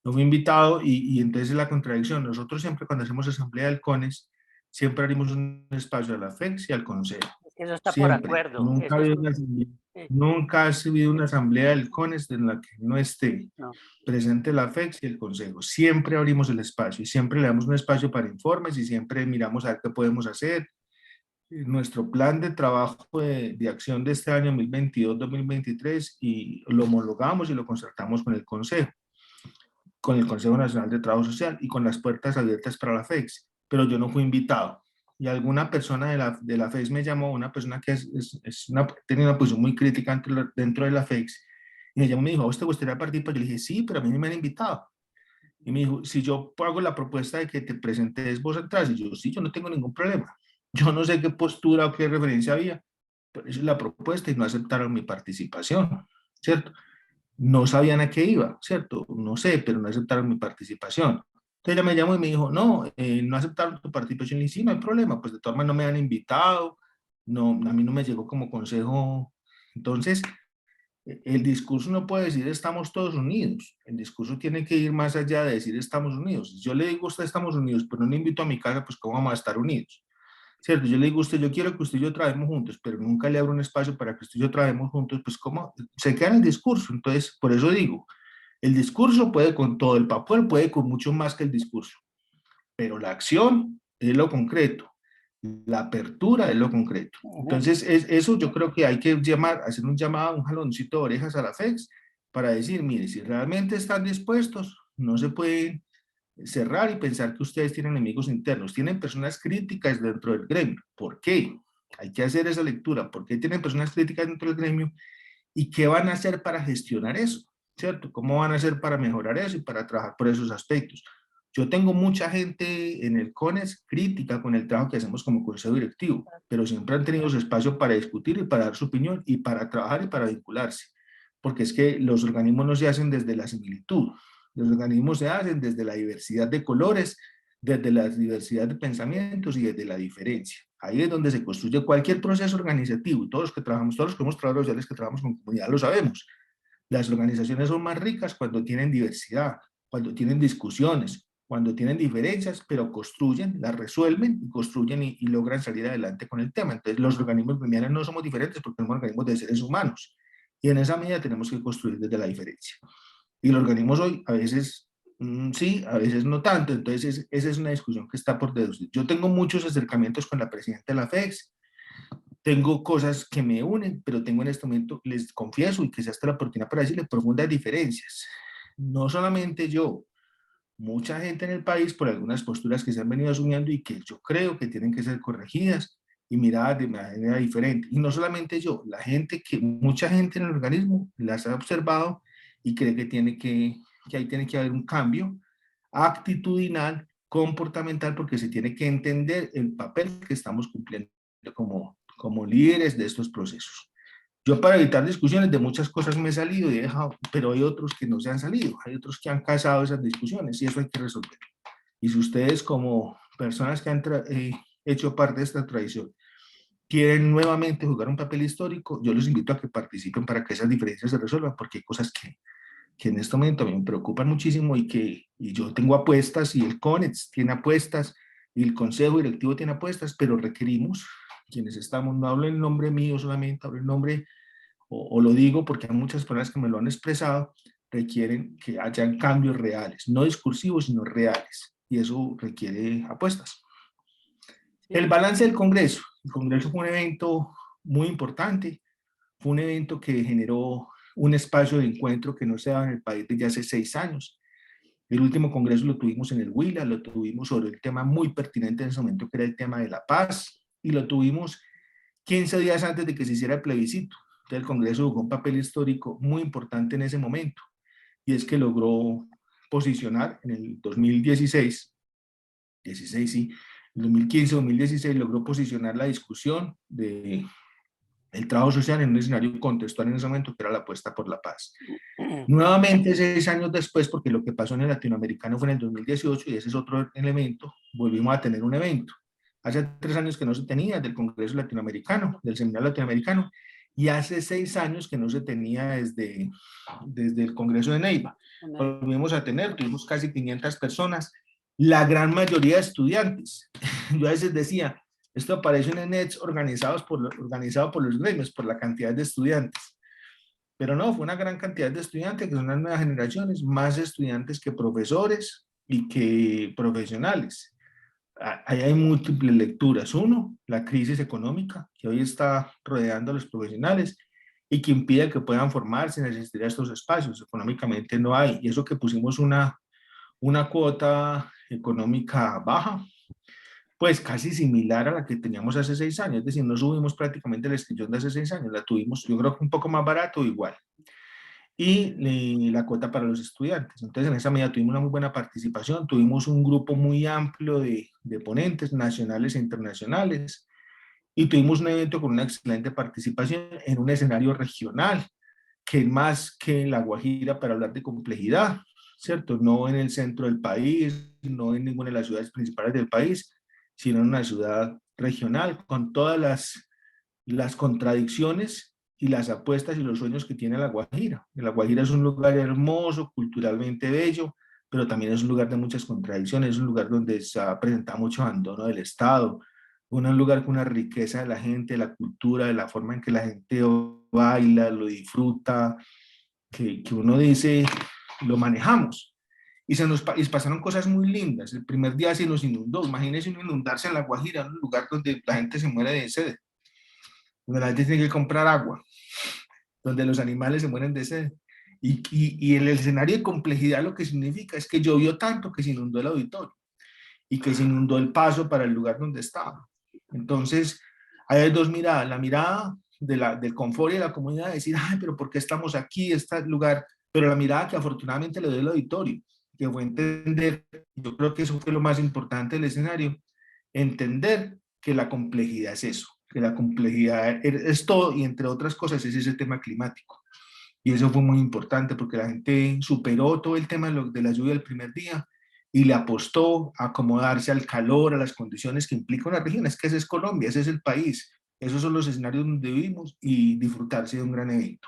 No fui invitado y entonces es la contradicción. Nosotros siempre cuando hacemos asamblea del CONES, siempre abrimos un espacio a la FEX y al Consejo. Eso está por Siempre. acuerdo. Nunca ha habido una asamblea. Nunca ha habido una asamblea del CONES en la que no esté presente la FEX y el Consejo. Siempre abrimos el espacio y siempre le damos un espacio para informes y siempre miramos a ver qué podemos hacer. Nuestro plan de trabajo de acción de este año 2022-2023 y lo homologamos y lo concertamos con el Consejo Nacional de Trabajo Social y con las puertas abiertas para la FEX, pero yo no fui invitado. Y alguna persona de la FEX me llamó, una persona que tiene una posición muy crítica dentro de la FEX, y me llamó y me dijo, ¿a usted te gustaría participar? Yo le dije, sí, pero a mí no me han invitado. Y me dijo, si yo hago la propuesta de que te presentes vos atrás, y yo, sí, yo no tengo ningún problema. Yo no sé qué postura o qué referencia había, pero esa es la propuesta y no aceptaron mi participación, ¿cierto? No sabían a qué iba, ¿cierto? No sé, pero no aceptaron mi participación. Entonces ella me llamó y me dijo, no, no aceptaron tu participación. Y sí, no hay problema, pues de todas maneras no me han invitado, no, a mí no me llegó como consejo. Entonces, el discurso no puede decir estamos todos unidos, el discurso tiene que ir más allá de decir estamos unidos. Si yo le digo a usted estamos unidos, pero no le invito a mi casa, pues ¿cómo vamos a estar unidos? ¿Cierto? Yo le digo a usted, yo quiero que usted y yo trabajemos juntos, pero nunca le abro un espacio para que usted y yo trabajemos juntos, pues ¿cómo? Se queda en el discurso. Entonces, por eso digo, el discurso puede con todo, el papel puede con mucho más que el discurso, pero la acción es lo concreto, la apertura es lo concreto. Entonces, eso yo creo que hay que hacer un llamado, un jaloncito de orejas a la FEX para decir, mire, si realmente están dispuestos, no se pueden cerrar y pensar que ustedes tienen enemigos internos, tienen personas críticas dentro del gremio. ¿Por qué? Hay que hacer esa lectura. ¿Por qué tienen personas críticas dentro del gremio? ¿Y qué van a hacer para gestionar eso? ¿Cierto? ¿Cómo van a hacer para mejorar eso y para trabajar por esos aspectos? Yo tengo mucha gente en el CONES crítica con el trabajo que hacemos como consejo directivo, pero siempre han tenido su espacio para discutir y para dar su opinión y para trabajar y para vincularse, porque es que los organismos no se hacen desde la similitud, los organismos se hacen desde la diversidad de colores, desde la diversidad de pensamientos y desde la diferencia. Ahí es donde se construye cualquier proceso organizativo, y todos los que trabajamos, todos los que somos trabajadores sociales que trabajamos con comunidad lo sabemos. Las organizaciones son más ricas cuando tienen diversidad, cuando tienen discusiones, cuando tienen diferencias, pero construyen, las resuelven y construyen y logran salir adelante con el tema. Entonces los organismos gremiales no somos diferentes porque somos organismos de seres humanos, y en esa medida tenemos que construir desde la diferencia. Y los organismos hoy a veces sí, a veces no tanto. Entonces esa es una discusión que está por deducir. Yo tengo muchos acercamientos con la presidenta de la FEX, tengo cosas que me unen, pero tengo en este momento, les confieso, y que sea hasta la oportunidad para decirle, profundas diferencias. No solamente yo, mucha gente en el país por algunas posturas que se han venido asumiendo y que yo creo que tienen que ser corregidas y miradas de manera diferente. Y no solamente yo, la gente que, mucha gente en el organismo las ha observado y cree que ahí tiene que haber un cambio actitudinal, comportamental, porque se tiene que entender el papel que estamos cumpliendo como líderes de estos procesos. Yo, para evitar discusiones de muchas cosas, me he salido y he dejado, pero hay otros que no se han salido, hay otros que han casado esas discusiones y eso hay que resolver. Y si ustedes, como personas que han hecho parte de esta tradición, quieren nuevamente jugar un papel histórico, yo los invito a que participen para que esas diferencias se resuelvan, porque hay cosas que en este momento a mí me preocupan muchísimo y yo tengo apuestas y el CONEX tiene apuestas y el Consejo Directivo tiene apuestas, pero requerimos, quienes estamos, no hablo en nombre mío solamente, hablo en nombre, o lo digo porque hay muchas personas que me lo han expresado, requieren que hayan cambios reales, no discursivos, sino reales, y eso requiere apuestas. Sí. El balance del Congreso. El Congreso fue un evento muy importante, fue un evento que generó un espacio de encuentro que no se daba en el país desde hace 6 años. El último congreso lo tuvimos en el Huila, lo tuvimos sobre el tema muy pertinente en ese momento, que era el tema de la paz, y lo tuvimos 15 días antes de que se hiciera el plebiscito. Entonces el Congreso jugó un papel histórico muy importante en ese momento, y es que logró posicionar en el 2016, sí, en 2015-2016 logró posicionar la discusión de el trabajo social en un escenario contextual en ese momento, que era la apuesta por la paz. Nuevamente, 6 años después, porque lo que pasó en el latinoamericano fue en el 2018, y ese es otro elemento, volvimos a tener un evento. Hace 3 años que no se tenía del Congreso Latinoamericano, del Seminario Latinoamericano, y hace 6 años que no se tenía desde el Congreso de Neiva. Volvimos a tener, tuvimos casi 500 personas, la gran mayoría de estudiantes. Yo a veces decía, esto parece un ENETS organizado por los gremios, por la cantidad de estudiantes. Pero no, fue una gran cantidad de estudiantes, que son las nuevas generaciones, más estudiantes que profesores y que profesionales. Ahí hay múltiples lecturas. Uno, la crisis económica que hoy está rodeando a los profesionales y que impide que puedan formarse en asistir a estos espacios. Económicamente no hay. Y eso que pusimos una cuota económica baja, pues casi similar a la que teníamos hace 6 años, es decir, no subimos prácticamente la inscripción de hace 6 años, la tuvimos, yo creo que un poco más barato o igual. Y la cuota para los estudiantes. Entonces, en esa medida tuvimos una muy buena participación, tuvimos un grupo muy amplio de ponentes nacionales e internacionales, y tuvimos un evento con una excelente participación en un escenario regional, que más que en La Guajira, para hablar de complejidad, ¿cierto? No en el centro del país, no en ninguna de las ciudades principales del país, sino en una ciudad regional, con todas las contradicciones y las apuestas y los sueños que tiene La Guajira. La Guajira es un lugar hermoso, culturalmente bello, pero también es un lugar de muchas contradicciones, es un lugar donde se ha presentado mucho abandono del Estado, un lugar con una riqueza de la gente, de la cultura, de la forma en que la gente baila, lo disfruta, que uno dice, lo manejamos. Y y pasaron cosas muy lindas. El primer día se nos inundó. Imagínense uno inundarse en La Guajira, un lugar donde la gente se muere de sed, donde la gente tiene que comprar agua, donde los animales se mueren de sed. Y el escenario de complejidad lo que significa es que llovió tanto que se inundó el auditorio y que se inundó el paso para el lugar donde estaba. Entonces, hay 2 miradas. La mirada del confort y de la comunidad, de decir, ay, pero ¿por qué estamos aquí, este lugar? Pero la mirada que afortunadamente le dio el auditorio, que fue entender, yo creo que eso fue lo más importante del escenario, entender que la complejidad es eso, que la complejidad es todo, y entre otras cosas es ese tema climático. Y eso fue muy importante porque la gente superó todo el tema de la lluvia del primer día y le apostó a acomodarse al calor, a las condiciones que implica una región. Es que ese es Colombia, ese es el país, esos son los escenarios donde vivimos y disfrutarse de un gran evento.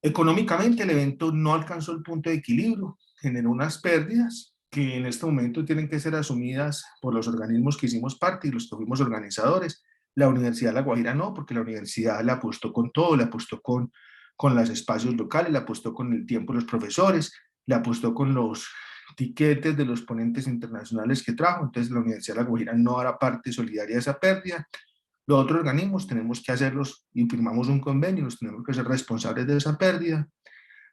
Económicamente el evento no alcanzó el punto de equilibrio, generó unas pérdidas que en este momento tienen que ser asumidas por los organismos que hicimos parte y los que fuimos organizadores. La Universidad de La Guajira no, porque la universidad le apostó con todo, le apostó con los espacios locales, le apostó con el tiempo de los profesores, le apostó con los tiquetes de los ponentes internacionales que trajo. Entonces la Universidad de La Guajira no hará parte solidaria de esa pérdida. Los otros organismos tenemos que hacerlos y firmamos un convenio, nos tenemos que ser responsables de esa pérdida,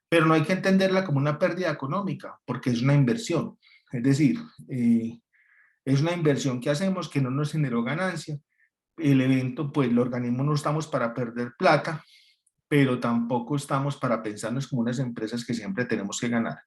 pero no hay que entenderla como una pérdida económica, porque es una inversión. Es decir, es una inversión que hacemos que no nos generó ganancia. El evento, pues los organismos no estamos para perder plata, pero tampoco estamos para pensarnos como unas empresas que siempre tenemos que ganar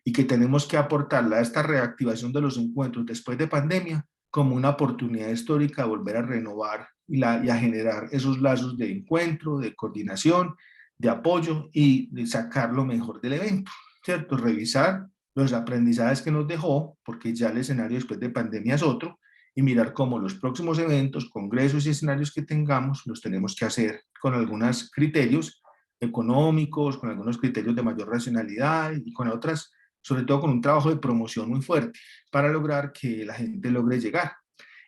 y que tenemos que aportarla a esta reactivación de los encuentros después de pandemia como una oportunidad histórica de volver a renovar y a generar esos lazos de encuentro, de coordinación, de apoyo y de sacar lo mejor del evento, ¿cierto? Revisar los aprendizajes que nos dejó, porque ya el escenario después de pandemia es otro, y mirar cómo los próximos eventos, congresos y escenarios que tengamos los tenemos que hacer con algunos criterios económicos, con algunos criterios de mayor racionalidad y con otras, sobre todo con un trabajo de promoción muy fuerte para lograr que la gente logre llegar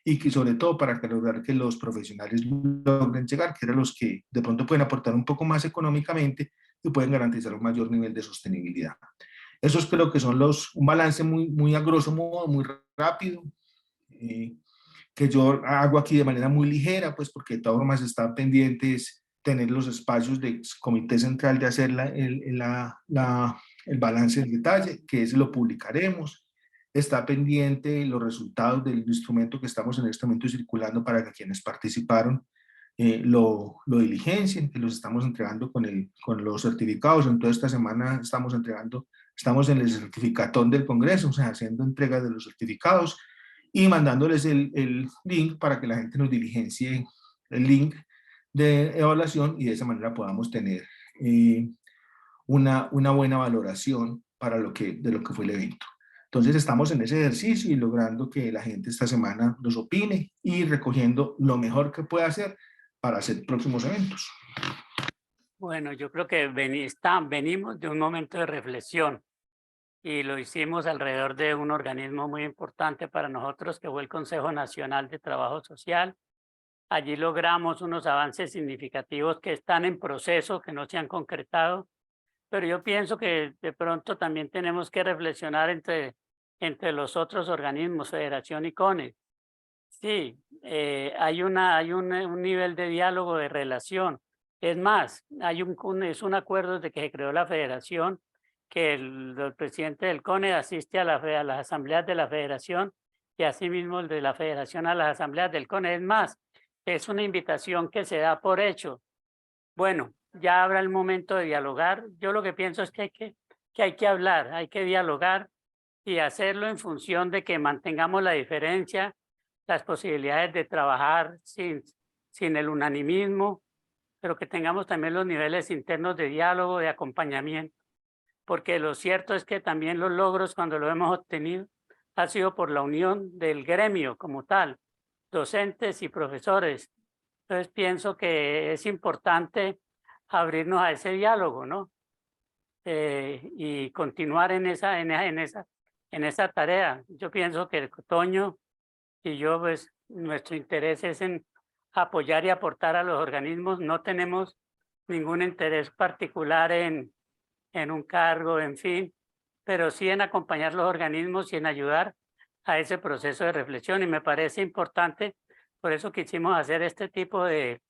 y que sobre todo para lograr que los profesionales logren llegar, que eran los que de pronto pueden aportar un poco más económicamente y pueden garantizar un mayor nivel de sostenibilidad. Esos creo que son un balance muy a grosso modo, muy rápido, que yo hago aquí de manera muy ligera, pues porque de todas formas están pendientes tener los espacios del comité central de hacer el balance del detalle, que ese lo publicaremos. Está pendiente los resultados del instrumento que estamos en este momento circulando para que quienes participaron lo diligencien, que los estamos entregando con los certificados. Entonces esta semana estamos en el certificatón del Congreso, o sea, haciendo entrega de los certificados y mandándoles el link para que la gente nos diligencie el link de evaluación y de esa manera podamos tener una buena valoración de lo que fue el evento. Entonces estamos en ese ejercicio y logrando que la gente esta semana nos opine y recogiendo lo mejor que pueda hacer para hacer próximos eventos. Bueno, yo creo que venimos de un momento de reflexión y lo hicimos alrededor de un organismo muy importante para nosotros que fue el Consejo Nacional de Trabajo Social. Allí logramos unos avances significativos que están en proceso, que no se han concretado, pero yo pienso que de pronto también tenemos que reflexionar entre los otros organismos, Federación y CONE. Sí, hay un nivel de diálogo, de relación. Es más, es un acuerdo desde que se creó la federación, que el presidente del CONE asiste a las asambleas de la federación y asimismo el de la federación a las asambleas del CONE. Es más, es una invitación que se da por hecho. Bueno, ya habrá el momento de dialogar. Yo lo que pienso es que hay que hablar, hay que dialogar y hacerlo en función de que mantengamos la diferencia, las posibilidades de trabajar sin el unanimismo, pero que tengamos también los niveles internos de diálogo, de acompañamiento, porque lo cierto es que también los logros cuando lo hemos obtenido ha sido por la unión del gremio como tal, docentes y profesores. Entonces pienso que es importante abrirnos a ese diálogo, ¿no? Y continuar en esa tarea. Yo pienso que Toño y yo, pues, nuestro interés es en apoyar y aportar a los organismos. No tenemos ningún interés particular en un cargo, en fin, pero sí en acompañar los organismos y en ayudar a ese proceso de reflexión. Y me parece importante, por eso quisimos hacer este tipo de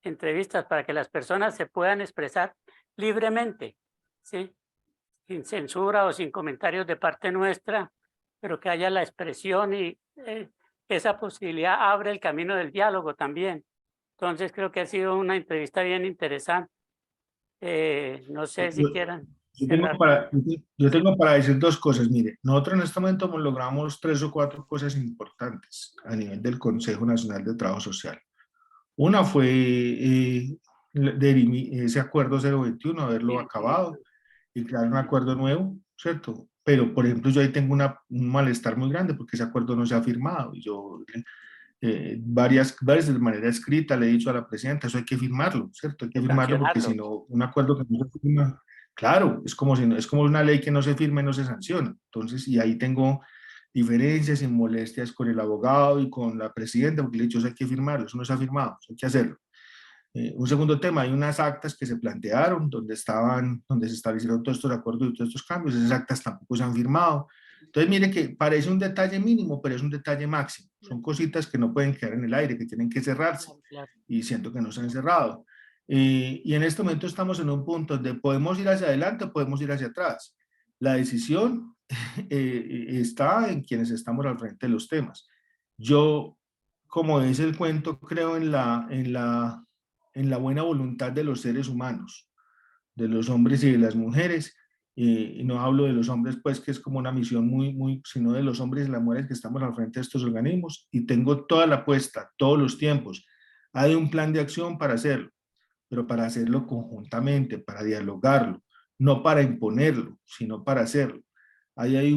entrevistas, para que las personas se puedan expresar libremente, ¿sí? Sin censura o sin comentarios de parte nuestra, pero que haya la expresión y esa posibilidad abre el camino del diálogo también. Entonces creo que ha sido una entrevista bien interesante. No sé si quieran. Yo tengo para decir dos cosas. Mire, nosotros en este momento logramos 3 o 4 cosas importantes a nivel del Consejo Nacional de Trabajo Social. Una fue ese acuerdo 021, haberlo acabado y crear un acuerdo nuevo, ¿cierto? pero por ejemplo yo ahí tengo un malestar muy grande porque ese acuerdo no se ha firmado. Y yo varias veces de manera escrita le he dicho a la presidenta, eso hay que firmarlo, ¿cierto? Hay que firmarlo porque si Sancionarlo. no, un acuerdo que no se firma, claro, es como, si no, es como una ley que no se firma y no se sanciona. Entonces, y ahí tengo diferencias y molestias con el abogado y con la presidenta, porque le he dicho, eso hay que firmarlo, eso no se ha firmado, eso hay que hacerlo. Un segundo tema, hay unas actas que se plantearon donde donde se establecieron todos estos acuerdos y todos estos cambios, esas actas tampoco se han firmado. Entonces, mire que parece un detalle mínimo, pero es un detalle máximo. Son cositas que no pueden quedar en el aire, que tienen que cerrarse, Claro. y siento que no se han cerrado. Y en este momento estamos en un punto donde podemos ir hacia adelante o podemos ir hacia atrás. La decisión está en quienes estamos al frente de los temas. Yo, como dice el cuento, creo en la buena voluntad de los seres humanos, de los hombres y de las mujeres, y no hablo de los hombres, pues, que es como una misión sino de los hombres y las mujeres que estamos al frente de estos organismos, y tengo toda la apuesta, todos los tiempos. Hay un plan de acción para hacerlo, pero para hacerlo conjuntamente, para dialogarlo, no para imponerlo, sino para hacerlo. Ahí hay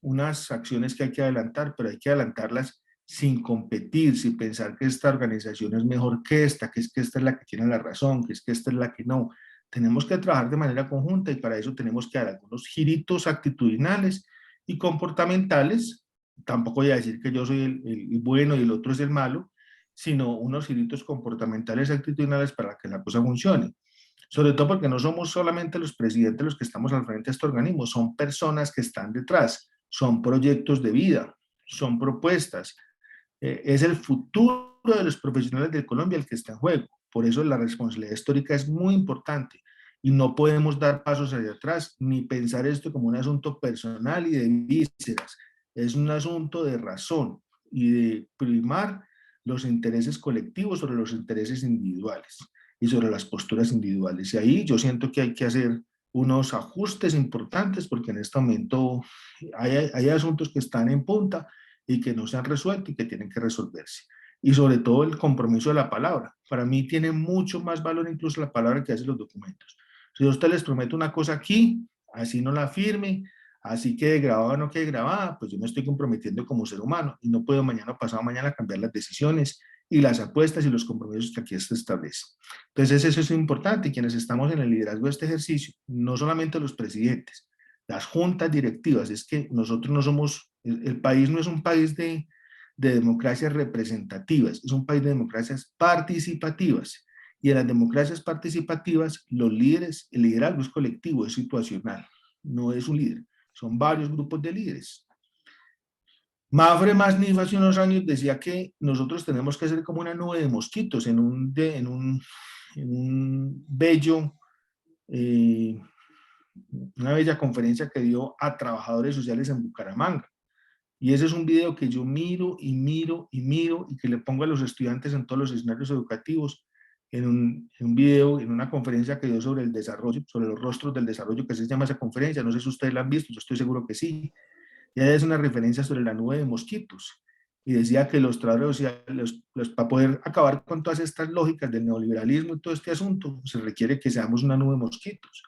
unas acciones que hay que adelantar, pero hay que adelantarlas sin competir, sin pensar que esta organización es mejor que esta, que es que esta es la que tiene la razón, que es que esta es la que no. Tenemos que trabajar de manera conjunta y para eso tenemos que dar algunos giritos actitudinales y comportamentales. Tampoco voy a decir que yo soy el bueno y el otro es el malo, sino unos giritos comportamentales y actitudinales para que la cosa funcione. Sobre todo porque no somos solamente los presidentes los que estamos al frente de este organismo, son personas que están detrás, son proyectos de vida, son propuestas, es el futuro de los profesionales de Colombia el que está en juego. Por eso la responsabilidad histórica es muy importante y no podemos dar pasos hacia atrás ni pensar esto como un asunto personal y de vísceras. Es un asunto de razón y de primar los intereses colectivos sobre los intereses individuales y sobre las posturas individuales. Y ahí yo siento que hay que hacer unos ajustes importantes porque en este momento hay asuntos que están en punta y que no se han resuelto y que tienen que resolverse. Y sobre todo el compromiso de la palabra. Para mí tiene mucho más valor incluso la palabra que hacen los documentos. Si yo a usted les prometo una cosa aquí, así no la firme, así quede grabada o no quede grabada, pues yo me estoy comprometiendo como ser humano y no puedo mañana o pasado mañana cambiar las decisiones y las apuestas y los compromisos que aquí se establecen. Entonces eso es importante y quienes estamos en el liderazgo de este ejercicio, no solamente los presidentes, las juntas directivas, es que nosotros no somos, el país no es un país de democracias representativas, es un país de democracias participativas. Y en las democracias participativas, los líderes, el liderazgo es colectivo, es situacional, no es un líder, son varios grupos de líderes. Mafre Masnif hace unos años decía que nosotros tenemos que ser como una nube de mosquitos en un bello, una bella conferencia que dio a trabajadores sociales en Bucaramanga. Y ese es un video que yo miro y miro y miro y que le pongo a los estudiantes en todos los escenarios educativos en un video, en una conferencia que dio sobre el desarrollo, sobre los rostros del desarrollo, que se llama esa conferencia. No sé si ustedes la han visto, yo estoy seguro que sí. Y es una referencia sobre la nube de mosquitos. Y decía que los trabajadores sociales, para poder acabar con todas estas lógicas del neoliberalismo y todo este asunto, se requiere que seamos una nube de mosquitos.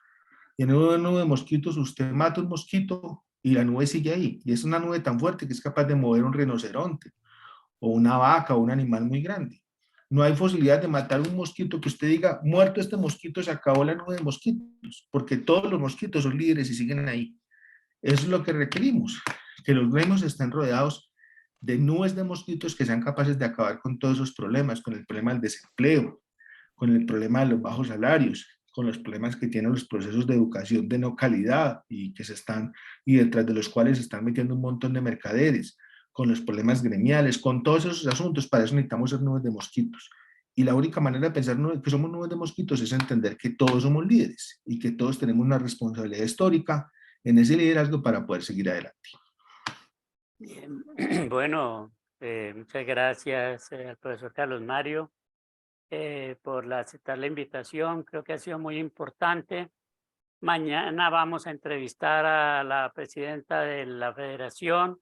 Y en una nube de mosquitos usted mata un mosquito y la nube sigue ahí. Y es una nube tan fuerte que es capaz de mover un rinoceronte o una vaca o un animal muy grande. No hay posibilidad de matar un mosquito que usted diga, muerto este mosquito, se acabó la nube de mosquitos, porque todos los mosquitos son líderes y siguen ahí. Eso es lo que requerimos, que los reinos estén rodeados de nubes de mosquitos que sean capaces de acabar con todos esos problemas, con el problema del desempleo, con el problema de los bajos salarios, con los problemas que tienen los procesos de educación de no calidad y detrás de los cuales se están metiendo un montón de mercaderes, con los problemas gremiales, con todos esos asuntos. Para eso necesitamos ser nubes de mosquitos. Y la única manera de pensar que somos nubes de mosquitos es entender que todos somos líderes y que todos tenemos una responsabilidad histórica en ese liderazgo para poder seguir adelante. Bien. Bueno, muchas gracias al profesor Carlos Mario por aceptar la invitación. Creo que ha sido muy importante. Mañana vamos a entrevistar a la presidenta de la federación.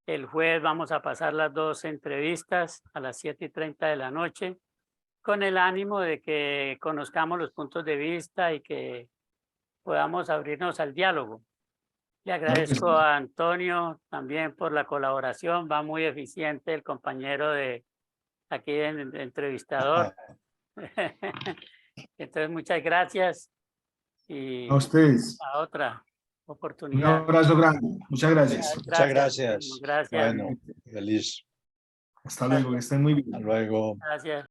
El jueves vamos a pasar las dos entrevistas a las 7:30 de la noche, con el ánimo de que conozcamos los puntos de vista y que podamos abrirnos al diálogo. Le agradezco a Antonio también por la colaboración. Va muy eficiente el compañero de aquí, el entrevistador. Entonces, muchas gracias y A ustedes. a otra Un oportunidad. abrazo grande. Muchas gracias. Muchas gracias. Gracias. Bueno, feliz. Hasta luego, que estén muy bien. Hasta luego. Gracias.